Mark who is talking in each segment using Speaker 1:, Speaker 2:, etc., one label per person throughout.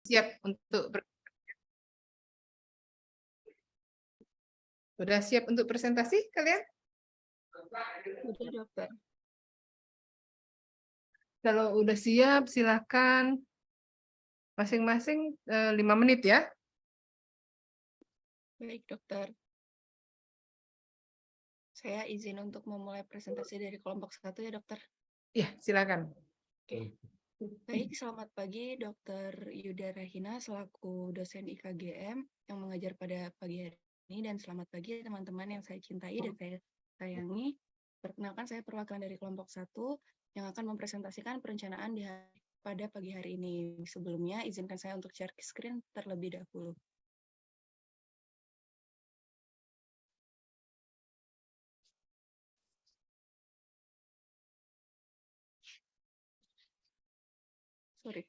Speaker 1: Siap untuk Sudah siap untuk presentasi kalian?
Speaker 2: Udah, dokter.
Speaker 1: Kalau udah siap, silakan masing-masing 5 menit ya.
Speaker 2: Baik, dokter. Saya izin untuk memulai presentasi dari kelompok 1 ya, dokter.
Speaker 1: Ya, silakan.
Speaker 2: Oke. Baik, selamat pagi Dokter Yuda Rahina selaku dosen IKGM yang mengajar pada pagi hari ini, dan selamat pagi teman-teman yang saya cintai dan saya sayangi. Perkenalkan, saya perwakilan dari kelompok 1 yang akan mempresentasikan perencanaan pada pagi hari ini. Sebelumnya, izinkan saya untuk share screen terlebih dahulu. Sorry.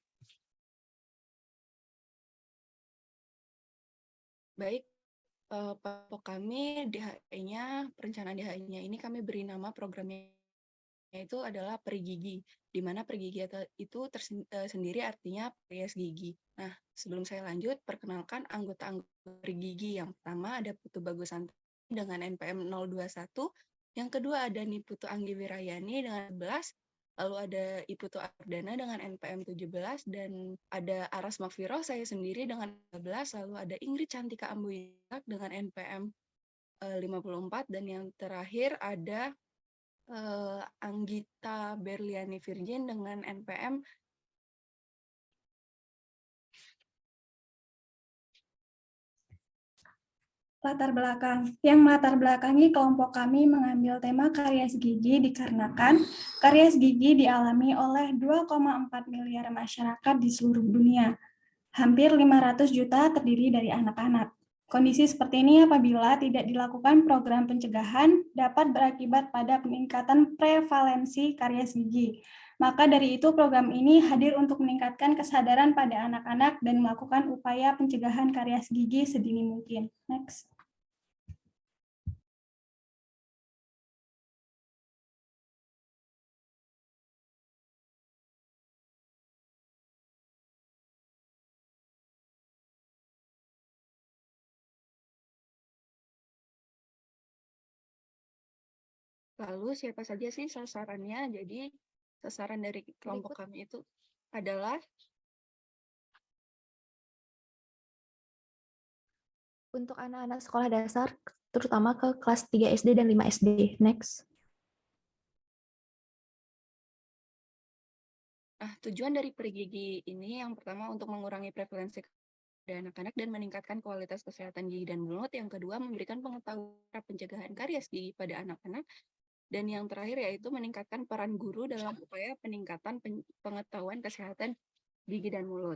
Speaker 2: Baik, kelompok kami DHI-nya, perencanaan DHI-nya ini kami beri nama programnya itu adalah peri gigi, di mana peri gigi itu sendiri artinya perias gigi. Nah, sebelum saya lanjut, perkenalkan anggota-anggota peri gigi. Yang pertama ada Putu Bagusanti dengan NPM 021, yang kedua ada Niputu Anggi Wirayani dengan 11, lalu ada Iputu Ardana dengan NPM 17, dan ada Aras Makfiro, saya sendiri dengan 13, lalu ada Ingrid Cantika Ambuyak dengan NPM 54, dan yang terakhir ada Anggita Berliani Virgin dengan NPM
Speaker 3: latar belakang. Yang melatar belakangi kelompok kami mengambil tema karies gigi dikarenakan karies gigi dialami oleh 2,4 miliar masyarakat di seluruh dunia. Hampir 500 juta terdiri dari anak-anak. Kondisi seperti ini apabila tidak dilakukan program pencegahan dapat berakibat pada peningkatan prevalensi karies gigi. Maka dari itu program ini hadir untuk meningkatkan kesadaran pada anak-anak dan melakukan upaya pencegahan karies gigi sedini mungkin. Next.
Speaker 2: Lalu siapa saja sih sasarannya? Jadi sasaran dari kelompok kami itu adalah
Speaker 4: untuk anak-anak sekolah dasar, terutama ke kelas 3 SD dan 5 SD. Next.
Speaker 2: Nah, tujuan dari peri gigi ini yang pertama untuk mengurangi prevalensi pada anak-anak dan meningkatkan kualitas kesehatan gigi dan mulut. Yang kedua, memberikan pengetahuan pencegahan karies gigi pada anak-anak. Dan yang terakhir yaitu meningkatkan peran guru dalam upaya peningkatan pengetahuan kesehatan gigi dan mulut.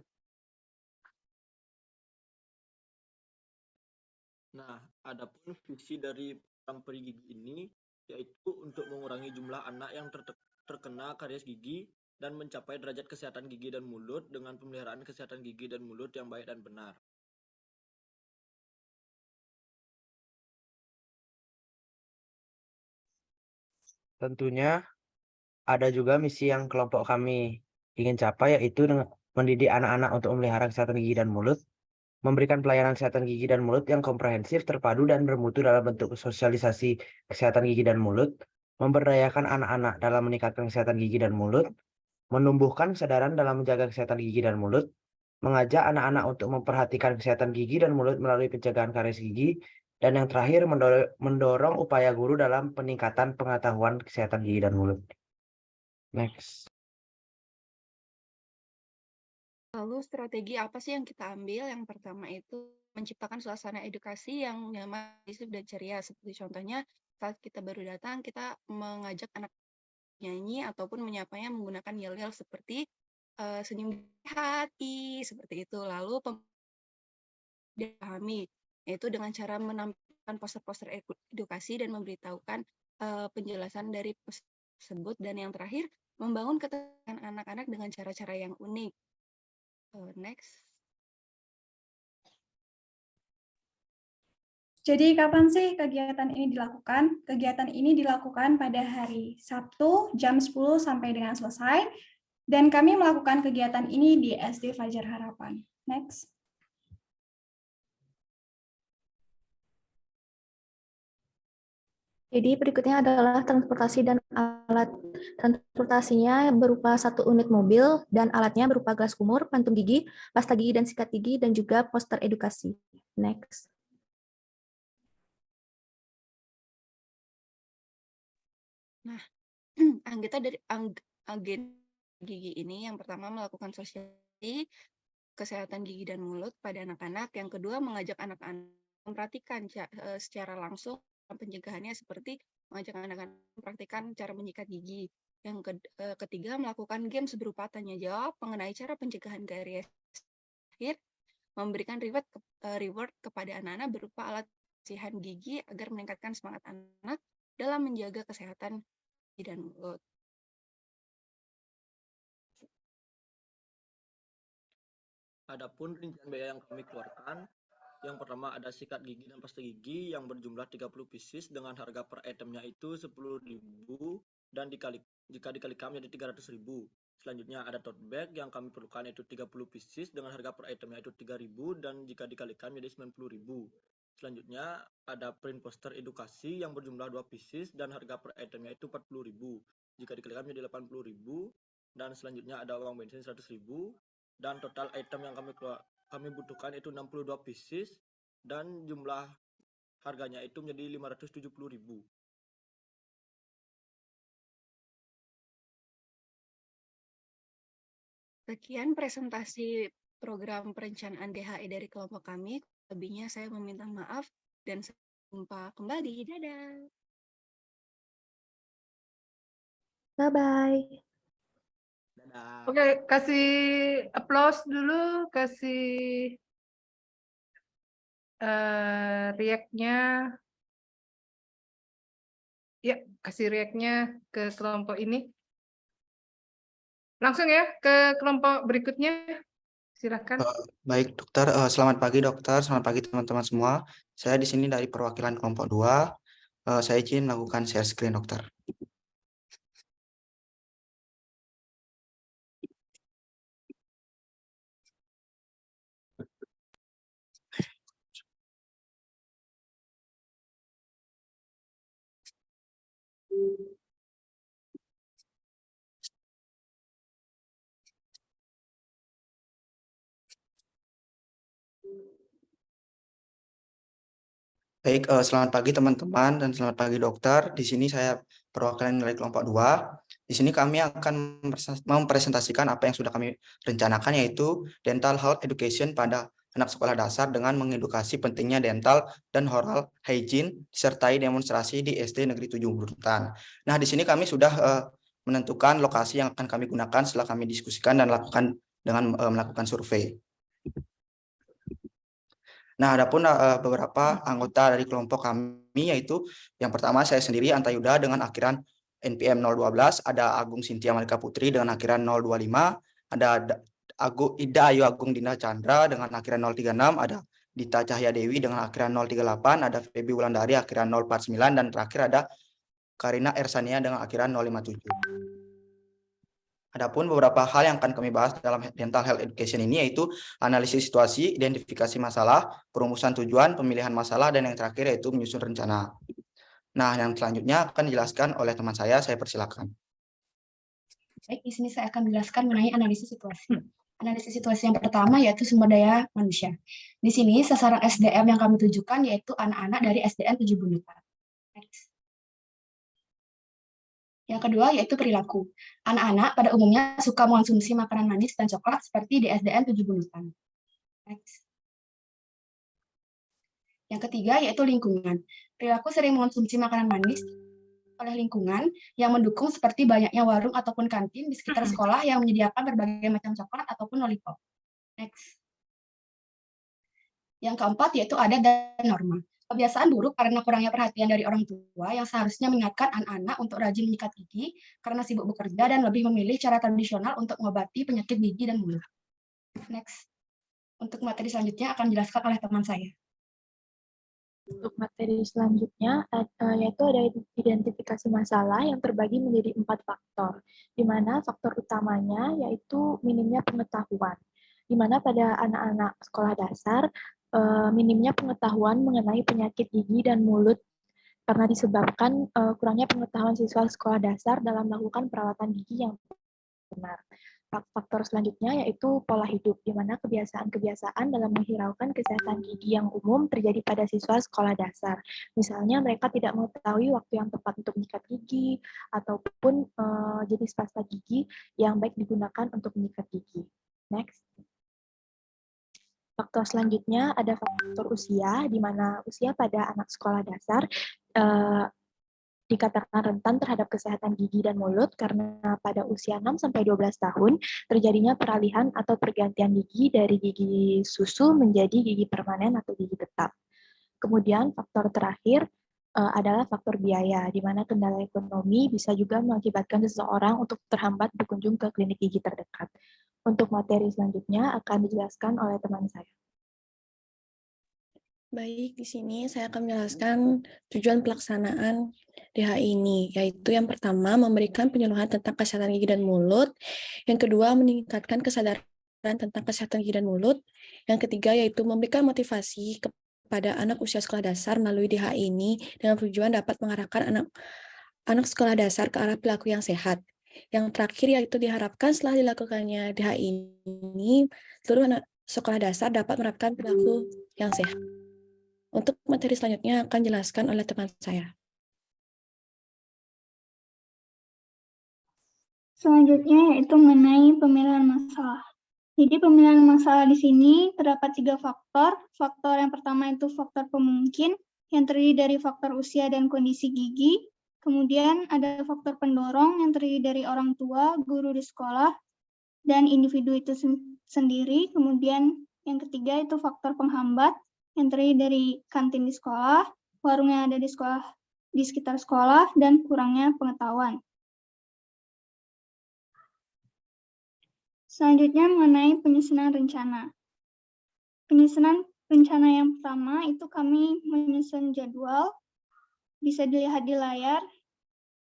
Speaker 5: Nah, adapun visi dari program peri gigi ini yaitu untuk mengurangi jumlah anak yang terkena karies gigi dan mencapai derajat kesehatan gigi dan mulut dengan pemeliharaan kesehatan gigi dan mulut yang baik dan benar.
Speaker 6: Tentunya ada juga misi yang kelompok kami ingin capai, yaitu dengan mendidik anak-anak untuk memelihara kesehatan gigi dan mulut, memberikan pelayanan kesehatan gigi dan mulut yang komprehensif, terpadu, dan bermutu dalam bentuk sosialisasi kesehatan gigi dan mulut, memberdayakan anak-anak dalam meningkatkan kesehatan gigi dan mulut, menumbuhkan kesadaran dalam menjaga kesehatan gigi dan mulut, mengajak anak-anak untuk memperhatikan kesehatan gigi dan mulut melalui pencegahan karies gigi, dan yang terakhir mendorong upaya guru dalam peningkatan pengetahuan kesehatan gigi dan mulut. Next.
Speaker 2: Lalu strategi apa sih yang kita ambil? Yang pertama itu menciptakan suasana edukasi yang nyaman, inklusif, dan ceria. Seperti contohnya saat kita baru datang, kita mengajak anak nyanyi ataupun menyapanya menggunakan yel-yel seperti senyum di hati, seperti itu. Lalu dipahami, yaitu dengan cara menampilkan poster-poster edukasi dan memberitahukan penjelasan dari poster tersebut. Dan yang terakhir, membangun ketertarikan anak-anak dengan cara-cara yang unik. Next.
Speaker 3: Jadi kapan sih kegiatan ini dilakukan? Kegiatan ini dilakukan pada hari Sabtu jam 10 sampai dengan selesai. Dan kami melakukan kegiatan ini di SD Fajar Harapan. Next.
Speaker 4: Jadi berikutnya adalah transportasi dan alat. Transportasinya berupa 1 unit mobil dan alatnya berupa gelas kumur, pantum gigi, pasta gigi dan sikat gigi, dan juga poster edukasi. Next.
Speaker 2: Nah, agen gigi ini yang pertama melakukan sosialisasi kesehatan gigi dan mulut pada anak-anak, yang kedua mengajak anak-anak memperhatikan secara langsung pencegahannya seperti mengajak anak-anak mempraktikkan cara menyikat gigi. Yang ketiga melakukan games berupa tanya jawab mengenai cara pencegahan karies akhir, memberikan reward kepada anak-anak berupa alat bersihan gigi agar meningkatkan semangat anak dalam menjaga kesehatan gigi dan mulut.
Speaker 5: Adapun rincian biaya yang kami keluarkan, yang pertama ada sikat gigi dan pasta gigi yang berjumlah 30 pieces dengan harga per itemnya itu 10.000 dan jika dikalikan menjadi 300.000. Selanjutnya ada tote bag yang kami perlukan itu 30 pieces dengan harga per itemnya itu 3.000 dan jika dikalikan menjadi 90.000. Selanjutnya ada print poster edukasi yang berjumlah 2 pieces dan harga per itemnya itu 40.000. Jika dikalikan menjadi 80.000 dan selanjutnya ada uang bensin 100.000 dan total item yang kami butuhkan itu 62 pieces dan jumlah harganya itu menjadi 570.000.
Speaker 2: Sekian presentasi program perencanaan DHE dari kelompok kami. Lebihnya saya meminta maaf dan sampai jumpa kembali. Dadah.
Speaker 4: Bye-bye.
Speaker 5: Dadah.
Speaker 1: Oke, kasih applause dulu, kasih react-nya. Ya, kasih react-nya ke kelompok ini. Langsung ya ke kelompok berikutnya. Silakan.
Speaker 7: Baik, dokter. Selamat pagi, dokter. Selamat pagi, teman-teman semua. Saya di sini dari perwakilan kelompok 2. Saya izin melakukan share screen, dokter. Baik, selamat pagi teman-teman dan selamat pagi dokter. Di sini saya perwakilan dari kelompok 2. Di sini kami akan mempresentasikan apa yang sudah kami rencanakan, yaitu dental health education pada anak sekolah dasar dengan mengedukasi pentingnya dental dan oral hygiene disertai demonstrasi di SD Negeri 7 Burutan. Nah, di sini kami sudah menentukan lokasi yang akan kami gunakan setelah kami diskusikan dan lakukan dengan melakukan survei. Nah, adapun beberapa anggota dari kelompok kami, yaitu yang pertama saya sendiri Antayuda dengan akhiran NPM 012, ada Agung Sintia Malika Putri dengan akhiran 025, ada Ida Ayu Agung Dinda Chandra dengan akhiran 036, ada Dita Cahya Dewi dengan akhiran 038, ada Febi Wulandari akhiran 049, dan terakhir ada Karina Ersania dengan akhiran 057. Adapun beberapa hal yang akan kami bahas dalam dental health education ini, yaitu analisis situasi, identifikasi masalah, perumusan tujuan, pemilihan masalah, dan yang terakhir yaitu menyusun rencana. Nah, yang selanjutnya akan dijelaskan oleh teman saya persilakan.
Speaker 8: Baik, di sini saya akan menjelaskan mengenai analisis situasi. Analisis situasi yang pertama yaitu sumber daya manusia. Di sini sasaran SDM yang kami tujukan yaitu anak-anak dari SDN 7 Bunutan. Next. Yang kedua yaitu perilaku. Anak-anak pada umumnya suka mengonsumsi makanan manis dan coklat seperti di SDN 7 Bunutan. Next. Yang ketiga yaitu lingkungan. Perilaku sering mengonsumsi makanan manis oleh lingkungan yang mendukung seperti banyaknya warung ataupun kantin di sekitar sekolah yang menyediakan berbagai macam coklat ataupun lollipop. Next. Yang keempat yaitu adat dan norma. Kebiasaan buruk karena kurangnya perhatian dari orang tua yang seharusnya mengingatkan anak-anak untuk rajin menyikat gigi karena sibuk bekerja dan lebih memilih cara tradisional untuk mengobati penyakit gigi dan mulut. Next. Untuk materi selanjutnya akan dijelaskan oleh teman saya.
Speaker 4: Untuk materi selanjutnya, yaitu ada identifikasi masalah yang terbagi menjadi 4 faktor, di mana faktor utamanya yaitu minimnya pengetahuan. di mana pada anak-anak sekolah dasar minimnya pengetahuan mengenai penyakit gigi dan mulut karena disebabkan kurangnya pengetahuan siswa sekolah dasar dalam melakukan perawatan gigi yang benar. Faktor selanjutnya yaitu pola hidup, di mana kebiasaan-kebiasaan dalam menghiraukan kesehatan gigi yang umum terjadi pada siswa sekolah dasar. Misalnya mereka tidak mengetahui waktu yang tepat untuk menyikat gigi, ataupun jenis pasta gigi yang baik digunakan untuk menyikat gigi. Next. Faktor selanjutnya ada faktor usia, di mana usia pada anak sekolah dasar dikatakan rentan terhadap kesehatan gigi dan mulut karena pada usia 6-12 tahun terjadinya peralihan atau pergantian gigi dari gigi susu menjadi gigi permanen atau gigi tetap. Kemudian faktor terakhir adalah faktor biaya, di mana kendala ekonomi bisa juga mengakibatkan seseorang untuk terhambat berkunjung ke klinik gigi terdekat. Untuk materi selanjutnya akan dijelaskan oleh teman saya.
Speaker 9: Baik, di sini saya akan menjelaskan tujuan pelaksanaan DHI ini, yaitu yang pertama memberikan penyuluhan tentang kesehatan gigi dan mulut, yang kedua meningkatkan kesadaran tentang kesehatan gigi dan mulut, yang ketiga yaitu memberikan motivasi kepada anak usia sekolah dasar melalui DHI ini dengan tujuan dapat mengarahkan anak sekolah dasar ke arah perilaku yang sehat. Yang terakhir yaitu diharapkan setelah dilakukannya DHI ini, seluruh anak sekolah dasar dapat menerapkan perilaku yang sehat. Untuk materi selanjutnya akan dijelaskan oleh teman saya.
Speaker 10: Selanjutnya yaitu mengenai pemilihan masalah. Jadi pemilihan masalah di sini terdapat 3 faktor. Faktor yang pertama itu faktor pemungkin yang terdiri dari faktor usia dan kondisi gigi. Kemudian ada faktor pendorong yang terdiri dari orang tua, guru di sekolah, dan individu itu sendiri. Kemudian yang ketiga itu faktor penghambat yang terdiri dari kantin di sekolah, warung yang ada di sekitar sekolah, dan kurangnya pengetahuan. Selanjutnya mengenai penyusunan rencana. Penyusunan rencana yang pertama itu kami menyusun jadwal, bisa dilihat di layar,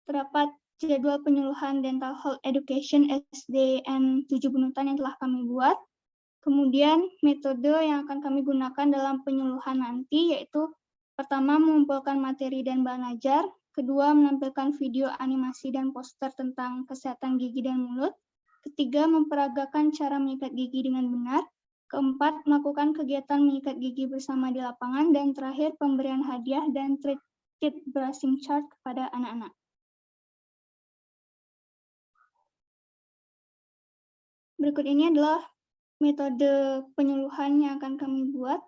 Speaker 10: terdapat jadwal penyuluhan Dental Health Education SDN 7 Bunutan yang telah kami buat. Kemudian metode yang akan kami gunakan dalam penyuluhan nanti yaitu pertama mengumpulkan materi dan bahan ajar, kedua menampilkan video animasi dan poster tentang kesehatan gigi dan mulut, ketiga memperagakan cara menyikat gigi dengan benar, keempat melakukan kegiatan menyikat gigi bersama di lapangan, dan terakhir pemberian hadiah dan teeth brushing chart kepada anak-anak. Berikut ini adalah metode penyuluhan yang akan kami buat.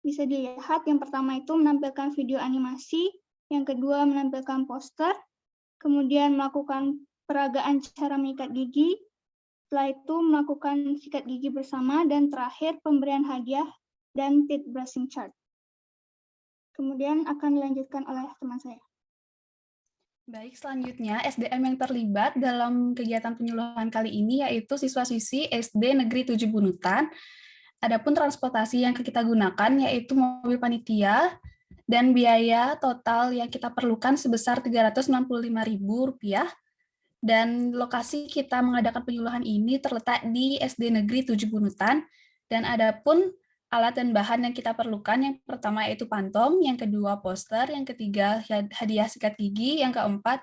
Speaker 10: Bisa dilihat, yang pertama itu menampilkan video animasi, yang kedua menampilkan poster, kemudian melakukan peragaan cara menyikat gigi, setelah itu melakukan sikat gigi bersama, dan terakhir pemberian hadiah dan teeth brushing chart. Kemudian akan dilanjutkan oleh teman saya.
Speaker 3: Baik, selanjutnya SDM yang terlibat dalam kegiatan penyuluhan kali ini yaitu siswa-siswi SD Negeri 7 Bunutan. Adapun transportasi yang kita gunakan yaitu mobil panitia dan biaya total yang kita perlukan sebesar Rp365.000. Dan lokasi kita mengadakan penyuluhan ini terletak di SD Negeri 7 Bunutan. Dan adapun alat dan bahan yang kita perlukan, yang pertama yaitu pantom, yang kedua poster, yang ketiga hadiah sikat gigi, yang keempat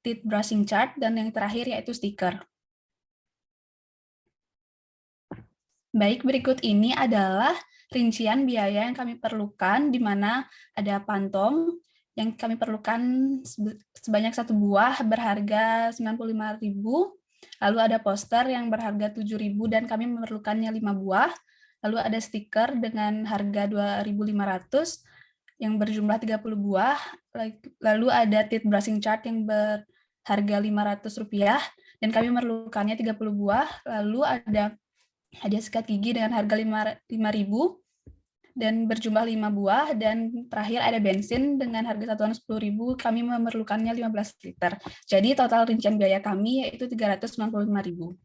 Speaker 3: teeth brushing chart, dan yang terakhir yaitu stiker. Baik, berikut ini adalah rincian biaya yang kami perlukan, di mana ada pantom yang kami perlukan sebanyak 1 buah berharga Rp95.000, lalu ada poster yang berharga Rp7.000 dan kami memerlukannya 5 buah, lalu ada stiker dengan harga Rp2.500 yang berjumlah 30 buah, lalu ada teeth brushing chart yang berharga Rp500 dan kami memerlukannya 30 buah, lalu ada hadiah sikat gigi dengan harga Rp5.000 dan berjumlah 5 buah, dan terakhir ada bensin dengan harga satuan Rp10.000, kami memerlukannya 15 liter. Jadi total rincian biaya kami yaitu Rp395.000.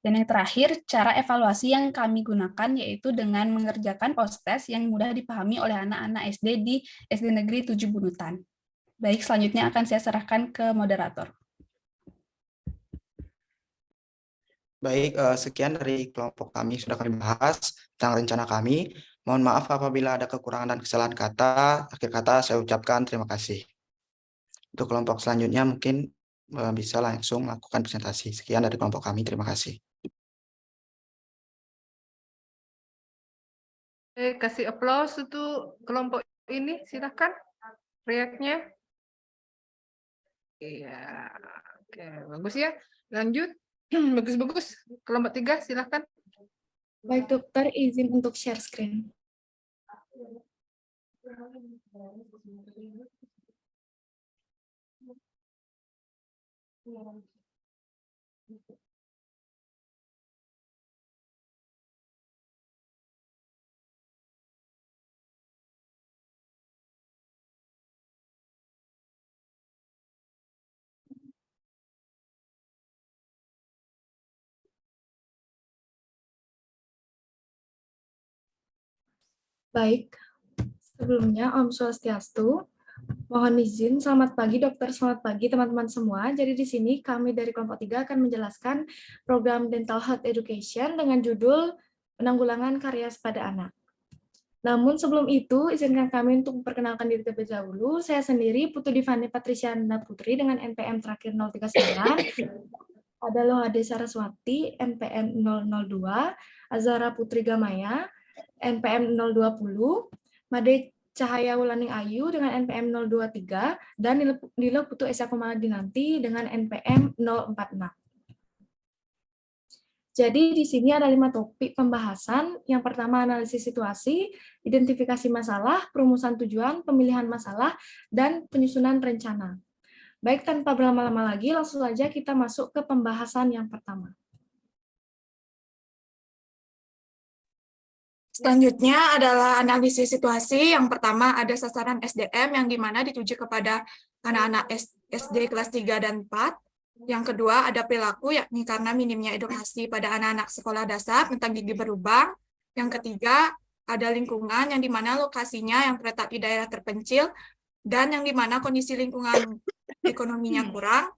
Speaker 3: Dan yang terakhir, cara evaluasi yang kami gunakan yaitu dengan mengerjakan post-test yang mudah dipahami oleh anak-anak SD di SD Negeri 7 Bunutan. Baik, selanjutnya akan saya serahkan ke moderator.
Speaker 7: Baik, sekian dari kelompok kami sudah kami bahas tentang rencana kami. Mohon maaf apabila ada kekurangan dan kesalahan kata. Akhir kata saya ucapkan terima kasih. Untuk kelompok selanjutnya mungkin bisa langsung melakukan presentasi. Sekian dari kelompok kami. Terima kasih.
Speaker 1: Kasih aplaus untuk kelompok ini, silahkan reaknya. Iya, oke, bagus ya. Lanjut, bagus-bagus. Kelompok 3, silahkan.
Speaker 3: Baik dokter, izin untuk share screen. Baik, sebelumnya Om Swastiastu. Mohon izin, selamat pagi dokter, selamat pagi teman-teman semua. Jadi di sini kami dari kelompok 3 akan menjelaskan program Dental Health Education dengan judul Penanggulangan Karies pada Anak. Namun sebelum itu, izinkan kami untuk memperkenalkan diri terlebih dahulu. Saya sendiri, Putu Divani Patriciana Putri dengan NPM terakhir 039. Ada Lohade Saraswati, NPM 002, Azara Putri Gamaya, NPM 020, Made Cahaya Wulaning Ayu dengan NPM 023, dan Nilo Putu Esa Kumala Dinanti dengan NPM 046. Jadi di sini ada 5 topik pembahasan. Yang pertama analisis situasi, identifikasi masalah, perumusan tujuan, pemilihan masalah, dan penyusunan rencana. Baik, tanpa berlama-lama lagi, langsung saja kita masuk ke pembahasan yang pertama.
Speaker 11: Selanjutnya adalah analisis situasi. Yang pertama ada sasaran SDM yang dimana dituju kepada anak-anak SD kelas 3 dan 4. Yang kedua ada perilaku, yakni karena minimnya edukasi pada anak-anak sekolah dasar tentang gigi berlubang. Yang ketiga ada lingkungan yang dimana lokasinya yang terletak di daerah terpencil dan yang dimana kondisi lingkungan ekonominya kurang.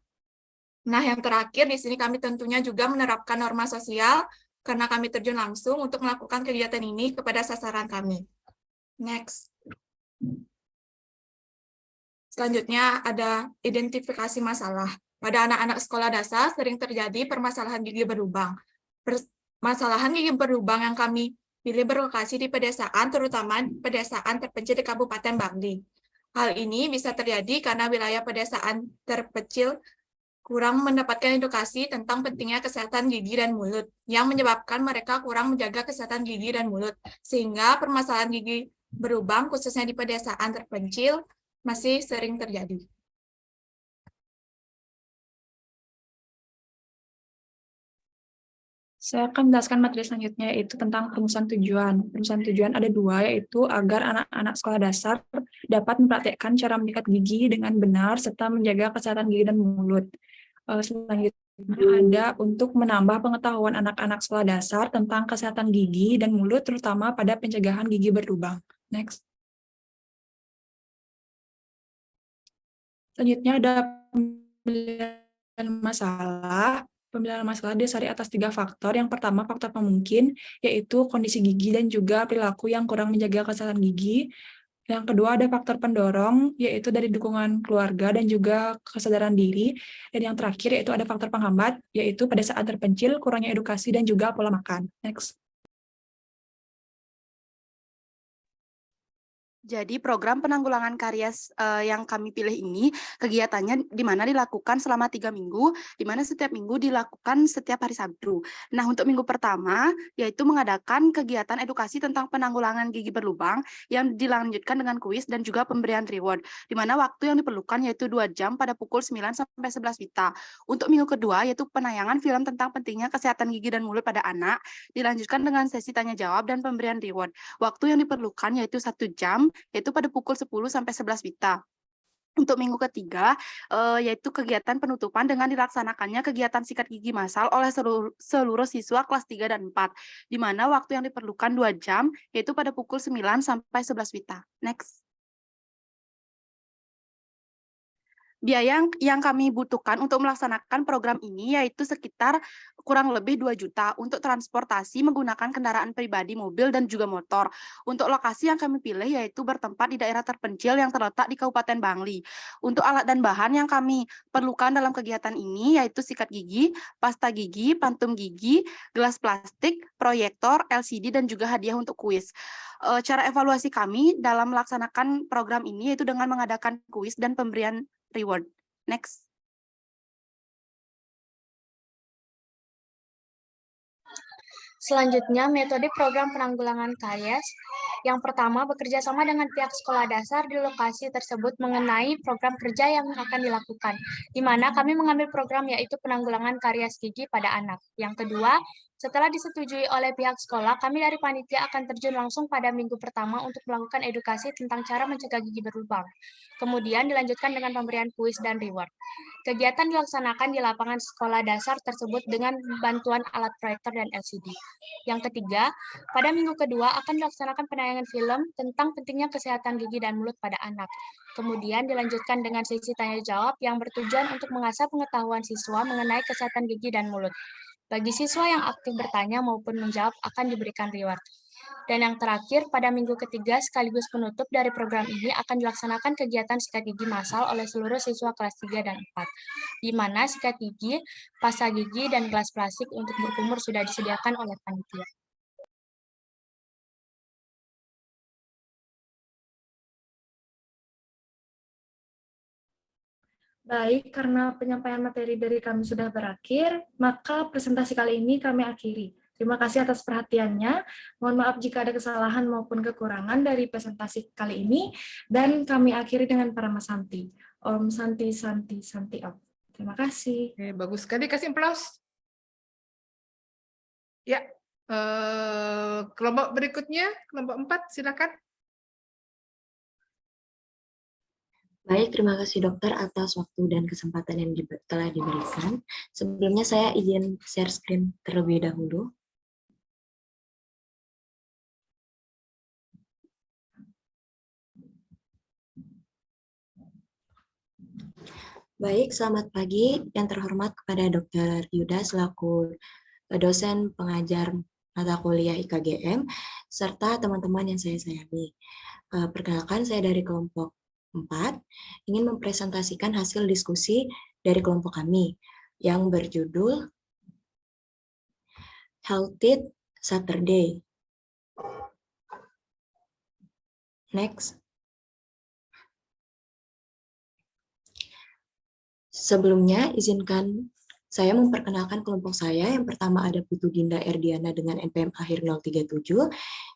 Speaker 11: Nah, yang terakhir di sini kami tentunya juga menerapkan norma sosial karena kami terjun langsung untuk melakukan kegiatan ini kepada sasaran kami. Next. Selanjutnya ada identifikasi masalah. Pada anak-anak sekolah dasar sering terjadi permasalahan gigi berlubang. Permasalahan gigi berlubang yang kami pilih berlokasi di pedesaan, terutama pedesaan terpencil di Kabupaten Bangli. Hal ini bisa terjadi karena wilayah pedesaan terpencil kurang mendapatkan edukasi tentang pentingnya kesehatan gigi dan mulut, yang menyebabkan mereka kurang menjaga kesehatan gigi dan mulut, sehingga permasalahan gigi berlubang khususnya di pedesaan terpencil masih sering terjadi. Saya akan menjelaskan materi selanjutnya, yaitu tentang perumusan tujuan. Perumusan tujuan ada 2, yaitu agar anak-anak sekolah dasar dapat mempraktekkan cara menyikat gigi dengan benar, serta menjaga kesehatan gigi dan mulut. Selanjutnya ada untuk menambah pengetahuan anak-anak sekolah dasar tentang kesehatan gigi dan mulut, terutama pada pencegahan gigi berlubang. Next. Selanjutnya ada pemilihan masalah. Pemilihan masalah didasari atas 3 faktor. Yang pertama, faktor pemungkin, yaitu kondisi gigi dan juga perilaku yang kurang menjaga kesehatan gigi. Yang kedua, ada faktor pendorong, yaitu dari dukungan keluarga dan juga kesadaran diri. Dan yang terakhir, yaitu ada faktor penghambat, yaitu pada saat terpencil, kurangnya edukasi dan juga pola makan. Next.
Speaker 2: Jadi program penanggulangan karies yang kami pilih ini, kegiatannya di mana dilakukan selama 3 minggu, di mana setiap minggu dilakukan setiap hari Sabtu. Nah, untuk minggu pertama, yaitu mengadakan kegiatan edukasi tentang penanggulangan gigi berlubang yang dilanjutkan dengan kuis dan juga pemberian reward, di mana waktu yang diperlukan yaitu 2 jam pada pukul 9 sampai 11 WITA. Untuk minggu kedua, yaitu penayangan film tentang pentingnya kesehatan gigi dan mulut pada anak, dilanjutkan dengan sesi tanya-jawab dan pemberian reward. Waktu yang diperlukan yaitu 1 jam, yaitu pada pukul 10 sampai 11 WITA. Untuk minggu ketiga, yaitu kegiatan penutupan dengan dilaksanakannya kegiatan sikat gigi massal oleh seluruh siswa kelas 3 dan 4, di mana waktu yang diperlukan 2 jam, yaitu pada pukul 9 sampai 11 WITA. Next.
Speaker 12: Biaya yang kami butuhkan untuk melaksanakan program ini yaitu sekitar kurang lebih 2 juta untuk transportasi menggunakan kendaraan pribadi, mobil, dan juga motor. Untuk lokasi yang kami pilih yaitu bertempat di daerah terpencil yang terletak di Kabupaten Bangli. Untuk alat dan bahan yang kami perlukan dalam kegiatan ini yaitu sikat gigi, pasta gigi, pantum gigi, gelas plastik, proyektor, LCD, dan juga hadiah untuk kuis. Cara evaluasi kami dalam melaksanakan program ini yaitu dengan mengadakan kuis dan pemberian reward. Next.
Speaker 13: Selanjutnya, metode program penanggulangan karies. Yang pertama, bekerja sama dengan pihak sekolah dasar di lokasi tersebut mengenai program kerja yang akan dilakukan, di mana kami mengambil program yaitu penanggulangan karies gigi pada anak. Yang kedua, setelah disetujui oleh pihak sekolah, kami dari panitia akan terjun langsung pada minggu pertama untuk melakukan edukasi tentang cara mencegah gigi berlubang. Kemudian dilanjutkan dengan pemberian kuis dan reward. Kegiatan dilaksanakan di lapangan sekolah dasar tersebut dengan bantuan alat proyektor dan LCD. Yang ketiga, pada minggu kedua akan dilaksanakan penayangan film tentang pentingnya kesehatan gigi dan mulut pada anak. Kemudian dilanjutkan dengan sesi tanya jawab yang bertujuan untuk mengasah pengetahuan siswa mengenai kesehatan gigi dan mulut. Bagi siswa yang aktif bertanya maupun menjawab akan diberikan reward. Dan yang terakhir, pada minggu ketiga sekaligus penutup dari program ini akan dilaksanakan kegiatan sikat gigi massal oleh seluruh siswa kelas 3 dan 4, di mana sikat gigi, pasta gigi, dan gelas plastik untuk berkumur sudah disediakan oleh panitia.
Speaker 4: Baik, karena penyampaian materi dari kami sudah berakhir, maka presentasi kali ini kami akhiri. Terima kasih atas perhatiannya. Mohon maaf jika ada kesalahan maupun kekurangan dari presentasi kali ini, dan kami akhiri dengan Parama Santi. Om Santi Santi Santi Om. Terima kasih.
Speaker 1: Bagus sekali, kasih aplaus. Ya, kelompok berikutnya, kelompok 4, silakan.
Speaker 14: Baik, terima kasih dokter atas waktu dan kesempatan yang telah diberikan. Sebelumnya saya izin share screen terlebih dahulu. Baik, selamat pagi yang terhormat kepada Dr. Yuda selaku dosen pengajar mata kuliah IKGM, serta teman-teman yang saya sayangi. Perkenalkan, saya dari kelompok 4 ingin mempresentasikan hasil diskusi dari kelompok kami yang berjudul Healthy Saturday. Next. Sebelumnya, izinkan saya memperkenalkan kelompok saya. Yang pertama ada Putu Dinda Erdiana dengan NPM akhir 037,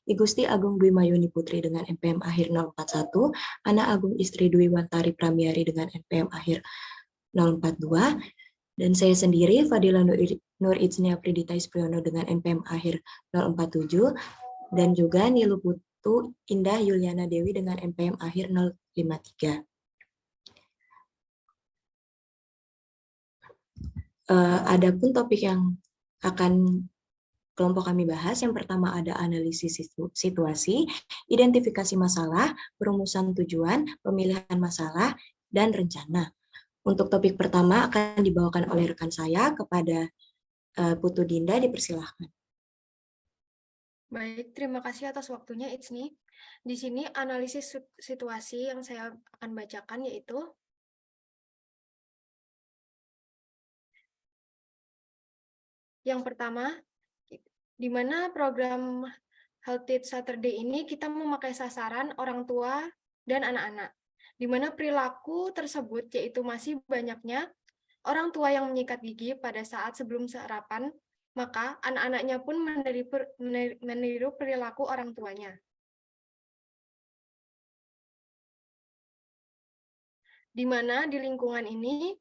Speaker 14: Igusti Agung Dwi Mayuni Putri dengan NPM akhir 041, Ana Agung Istri Dwi Wantari Pramiari dengan NPM akhir 042, dan saya sendiri Fadila Nur Itsnia Pridita Ispriono dengan NPM akhir 047, dan juga Nilu Putu Indah Yuliana Dewi dengan NPM akhir 053. Adapun topik yang akan kelompok kami bahas, yang pertama ada analisis situasi, identifikasi masalah, perumusan tujuan, pemilihan masalah, dan rencana. Untuk topik pertama akan dibawakan oleh rekan saya kepada Putu Dinda, dipersilahkan.
Speaker 15: Baik, terima kasih atas waktunya Itsni. Di sini analisis situasi yang saya akan bacakan yaitu yang pertama, di mana program Healthy Saturday ini kita memakai sasaran orang tua dan anak-anak, di mana perilaku tersebut yaitu masih banyaknya orang tua yang menyikat gigi pada saat sebelum sarapan, maka anak-anaknya pun meniru perilaku orang tuanya. Di mana di lingkungan ini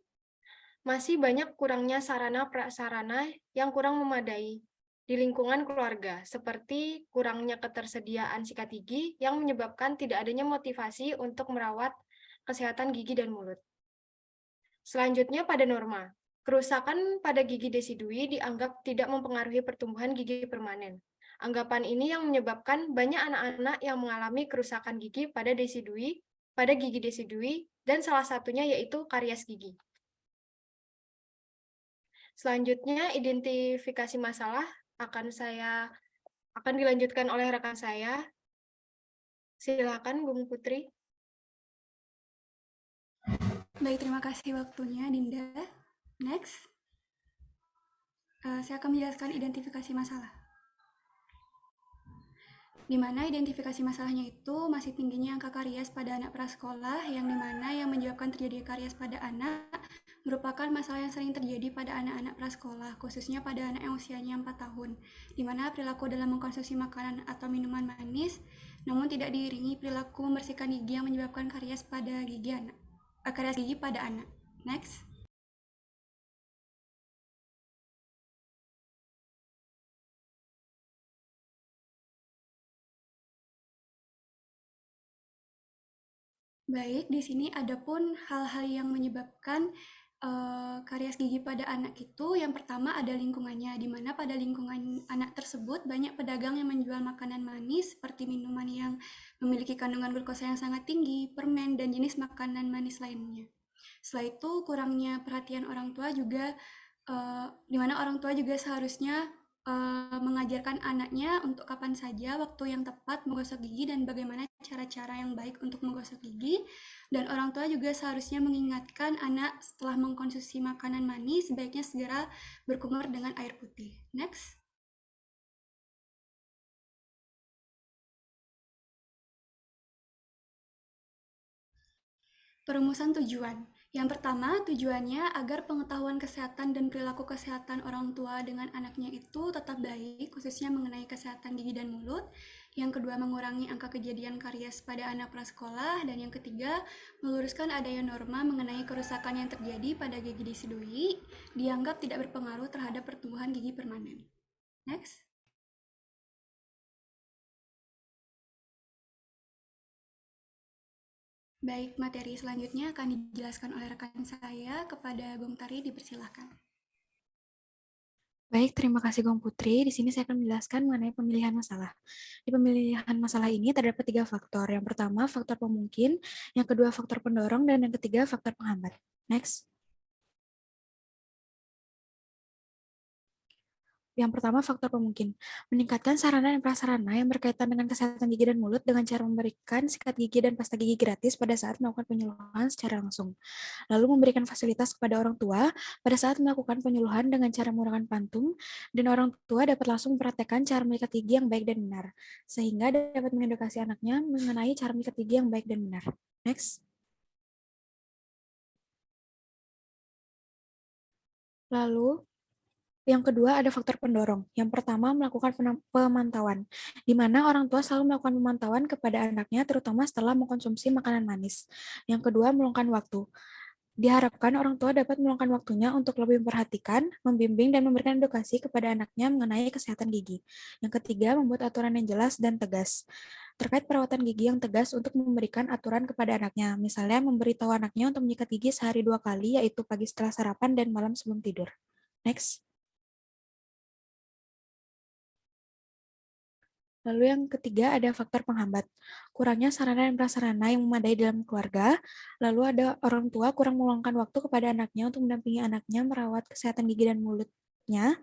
Speaker 15: masih banyak kurangnya sarana-prasarana yang kurang memadai di lingkungan keluarga, seperti kurangnya ketersediaan sikat gigi yang menyebabkan tidak adanya motivasi untuk merawat kesehatan gigi dan mulut. Selanjutnya pada norma, kerusakan pada gigi desidui dianggap tidak mempengaruhi pertumbuhan gigi permanen. Anggapan ini yang menyebabkan banyak anak-anak yang mengalami kerusakan gigi pada desidui pada gigi desidui, dan salah satunya yaitu karies gigi. Selanjutnya, identifikasi masalah akan dilanjutkan oleh rekan saya. Silakan, Bung Putri.
Speaker 3: Baik, terima kasih waktunya, Dinda. Next. Saya akan menjelaskan identifikasi masalah. Di mana identifikasi masalahnya itu masih tingginya angka karies pada anak prasekolah, yang dimana yang menyebabkan terjadi karies pada anak merupakan masalah yang sering terjadi pada anak-anak prasekolah, khususnya pada anak yang usianya 4 tahun, di mana perilaku dalam mengkonsumsi makanan atau minuman manis, namun tidak diiringi perilaku membersihkan gigi yang menyebabkan karies pada gigi anak. Karies gigi pada anak. Next. Baik, di sini ada pun hal-hal yang menyebabkan karies gigi pada anak itu. Yang pertama ada lingkungannya, di mana pada lingkungan anak tersebut banyak pedagang yang menjual makanan manis seperti minuman yang memiliki kandungan glukosa yang sangat tinggi, permen, dan jenis makanan manis lainnya. Setelah itu kurangnya perhatian orang tua juga, di mana orang tua juga seharusnya mengajarkan anaknya untuk kapan saja waktu yang tepat menggosok gigi dan bagaimana cara-cara yang baik untuk menggosok gigi. Dan orang tua juga seharusnya mengingatkan anak setelah mengkonsumsi makanan manis sebaiknya segera berkumur dengan air putih. Next. Perumusan tujuan. Yang pertama, tujuannya agar pengetahuan kesehatan dan perilaku kesehatan orang tua dengan anaknya itu tetap baik, khususnya mengenai kesehatan gigi dan mulut. Yang kedua, mengurangi angka kejadian karies pada anak prasekolah. Dan yang ketiga, meluruskan adanya norma mengenai kerusakan yang terjadi pada gigi desidui, dianggap tidak berpengaruh terhadap pertumbuhan gigi permanen. Next. Baik, materi selanjutnya akan dijelaskan oleh rekan saya. Kepada Gong Tari, dipersilahkan.
Speaker 16: Baik, terima kasih Gong Putri. Di sini saya akan menjelaskan mengenai pemilihan masalah. Di pemilihan masalah ini terdapat 3 faktor. Yang pertama, faktor pemungkin. Yang kedua, faktor pendorong. Dan yang ketiga, faktor penghambat. Next. Yang pertama, faktor pemungkin. Meningkatkan sarana dan prasarana yang berkaitan dengan kesehatan gigi dan mulut dengan cara memberikan sikat gigi dan pasta gigi gratis pada saat melakukan penyuluhan secara langsung. Lalu memberikan fasilitas kepada orang tua pada saat melakukan penyuluhan dengan cara menggunakan pantum, dan orang tua dapat langsung mempraktekkan cara menyikat gigi yang baik dan benar, sehingga dapat mengedukasi anaknya mengenai cara menyikat gigi yang baik dan benar. Next. Lalu, yang kedua ada faktor pendorong. Yang pertama melakukan pemantauan, di mana orang tua selalu melakukan pemantauan kepada anaknya terutama setelah mengkonsumsi makanan manis. Yang kedua meluangkan waktu. Diharapkan orang tua dapat meluangkan waktunya untuk lebih memperhatikan, membimbing, dan memberikan edukasi kepada anaknya mengenai kesehatan gigi. Yang ketiga membuat aturan yang jelas dan tegas terkait perawatan gigi yang tegas untuk memberikan aturan kepada anaknya. Misalnya memberitahu anaknya untuk menyikat gigi sehari 2 kali, yaitu pagi setelah sarapan dan malam sebelum tidur. Next. Lalu yang ketiga ada faktor penghambat. Kurangnya sarana dan prasarana yang memadai dalam keluarga. Lalu ada orang tua kurang meluangkan waktu kepada anaknya untuk mendampingi anaknya merawat kesehatan gigi dan mulutnya.